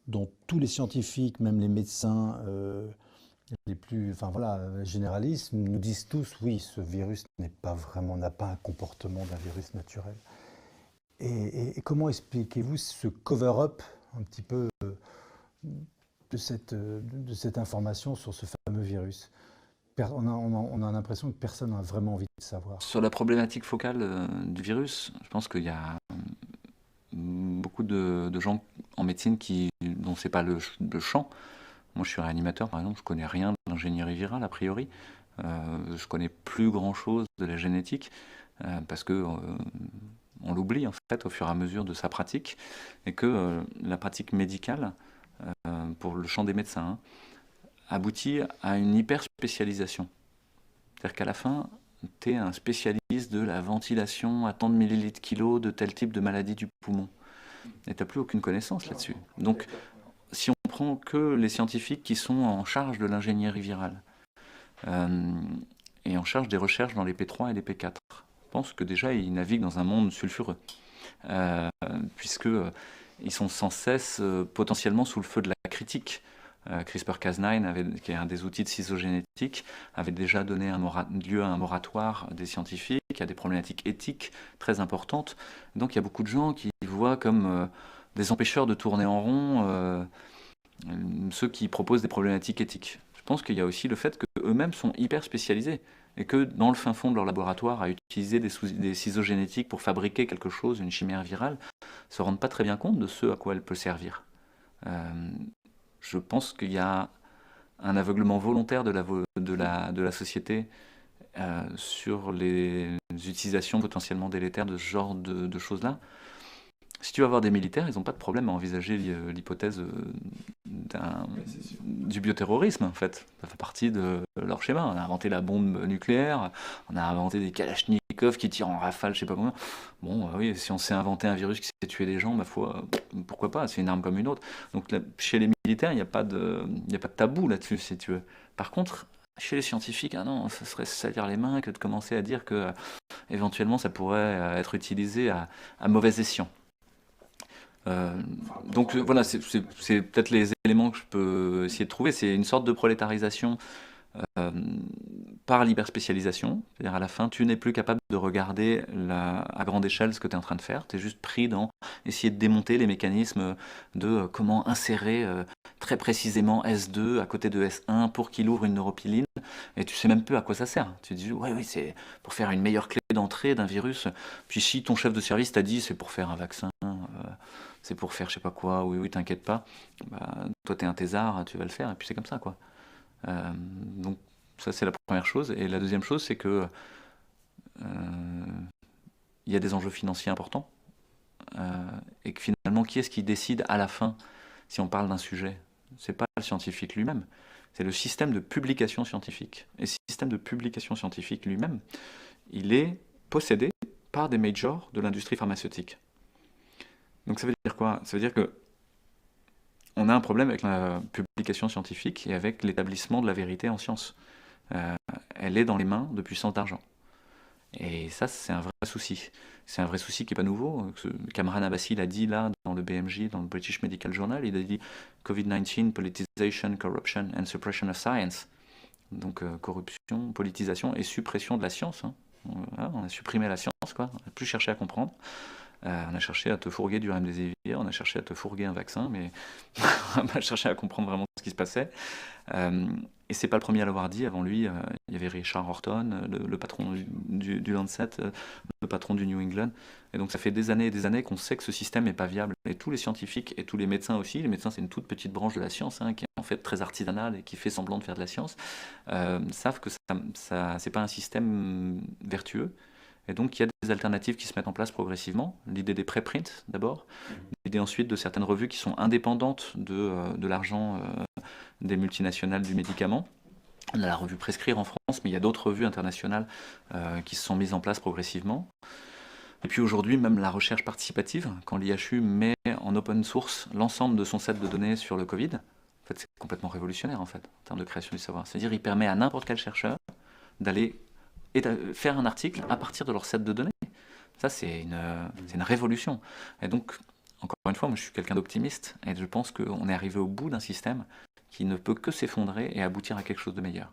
dont tous les scientifiques, même les médecins les plus, enfin voilà, généralistes, nous disent tous oui, ce virus n'a pas un comportement d'un virus naturel. Et comment expliquez-vous ce cover-up un petit peu de cette information sur ce fameux virus? On a l'impression que personne n'a vraiment envie de savoir. Sur la problématique focale du virus, je pense qu'il y a beaucoup de gens en médecine dont c'est pas le champ. Moi, je suis réanimateur, par exemple, je connais rien de l'ingénierie virale, a priori. Je connais plus grand-chose de la génétique, parce que on l'oublie, en fait, au fur et à mesure de sa pratique, et que la pratique médicale, pour le champ des médecins, hein, aboutit à une hyper-spécialisation. C'est-à-dire qu'à la fin, tu es un spécialiste de la ventilation à tant de millilitres kilo de tel type de maladie du poumon. Et tu n'as plus aucune connaissance là-dessus. Donc, si on prend que les scientifiques qui sont en charge de l'ingénierie virale, et en charge des recherches dans les P3 et les P4, je pense que déjà, ils naviguent dans un monde sulfureux, puisque ils sont sans cesse potentiellement sous le feu de la critique. CRISPR-Cas9, qui est un des outils de ciseaux-génétique, avait déjà donné lieu à un moratoire des scientifiques, à des problématiques éthiques très importantes. Donc il y a beaucoup de gens qui voient comme des empêcheurs de tourner en rond ceux qui proposent des problématiques éthiques. Je pense qu'il y a aussi le fait qu'eux-mêmes sont hyper spécialisés et que dans le fin fond de leur laboratoire, à utiliser des ciseaux génétiques pour fabriquer quelque chose, une chimère virale, ne se rendent pas très bien compte de ce à quoi elle peut servir. Je pense qu'il y a un aveuglement volontaire de la société sur les utilisations potentiellement délétères de ce genre de choses-là. Si tu vas voir des militaires, ils n'ont pas de problème à envisager l'hypothèse du bioterrorisme, en fait. Ça fait partie de leur schéma. On a inventé la bombe nucléaire, on a inventé des kalachnikovs qui tirent en rafale, je sais pas combien. Bon, oui, si on s'est inventé un virus qui sait tuer des gens, ma foi, pourquoi pas, c'est une arme comme une autre. Donc là, chez les militaires, il n'y a pas de tabou là-dessus, si tu veux. Par contre, chez les scientifiques, ah non, ça serait se salir les mains que de commencer à dire que éventuellement ça pourrait être utilisé à mauvais escient. Donc voilà, c'est peut-être les éléments que je peux essayer de trouver. C'est une sorte de prolétarisation par l'hyperspécialisation. C'est-à-dire à la fin, tu n'es plus capable de regarder à grande échelle ce que tu es en train de faire. Tu es juste pris dans essayer de démonter les mécanismes de comment insérer très précisément S2 à côté de S1 pour qu'il ouvre une neuropiline. Et tu sais même peu à quoi ça sert. Tu te dis, oui, c'est pour faire une meilleure clé d'entrée d'un virus. Puis si ton chef de service t'a dit, c'est pour faire un vaccin, c'est pour faire je sais pas quoi, oui, t'inquiète pas, bah, toi t'es un thésard, tu vas le faire, et puis c'est comme ça, quoi. Donc ça c'est la première chose. Et la deuxième chose, c'est que il y a des enjeux financiers importants, et que finalement, qui est-ce qui décide à la fin si on parle d'un sujet? C'est pas le scientifique lui-même, c'est le système de publication scientifique. Et ce système de publication scientifique lui-même, il est possédé par des majors de l'industrie pharmaceutique. Donc ça veut dire quoi? Ça veut dire que on a un problème avec la publication scientifique et avec l'établissement de la vérité en science. Elle est dans les mains de puissances d'argent. Et ça, c'est un vrai souci. C'est un vrai souci qui n'est pas nouveau. Kamran Abbasi l'a dit là, dans le BMJ, dans le British Medical Journal, il a dit Covid-19, politicization, corruption and suppression of science. Donc corruption, politisation et suppression de la science. Hein. On a supprimé la science, quoi. On n'a plus cherché à comprendre. On a cherché à te fourguer du remdesivir, on a cherché à te fourguer un vaccin, mais on n'a pas cherché à comprendre vraiment ce qui se passait. Et c'est pas le premier à l'avoir dit. Avant lui, il y avait Richard Horton, le patron du Lancet, le patron du New England. Et donc ça fait des années et des années qu'on sait que ce système n'est pas viable. Et tous les scientifiques et tous les médecins aussi, les médecins c'est une toute petite branche de la science, hein, qui est en fait très artisanale et qui fait semblant de faire de la science, savent que ça c'est pas un système vertueux. Et donc, il y a des alternatives qui se mettent en place progressivement. L'idée des préprints, d'abord, l'idée ensuite de certaines revues qui sont indépendantes de l'argent des multinationales du médicament. On a la revue Prescrire en France, mais il y a d'autres revues internationales qui se sont mises en place progressivement. Et puis aujourd'hui, même la recherche participative, quand l'IHU met en open source l'ensemble de son set de données sur le Covid, en fait, c'est complètement révolutionnaire en fait, en termes de création du savoir. C'est-à-dire il permet à n'importe quel chercheur d'aller faire un article à partir de leur set de données. Ça, c'est une révolution. Et donc, encore une fois, moi je suis quelqu'un d'optimiste et je pense qu'on est arrivé au bout d'un système qui ne peut que s'effondrer et aboutir à quelque chose de meilleur.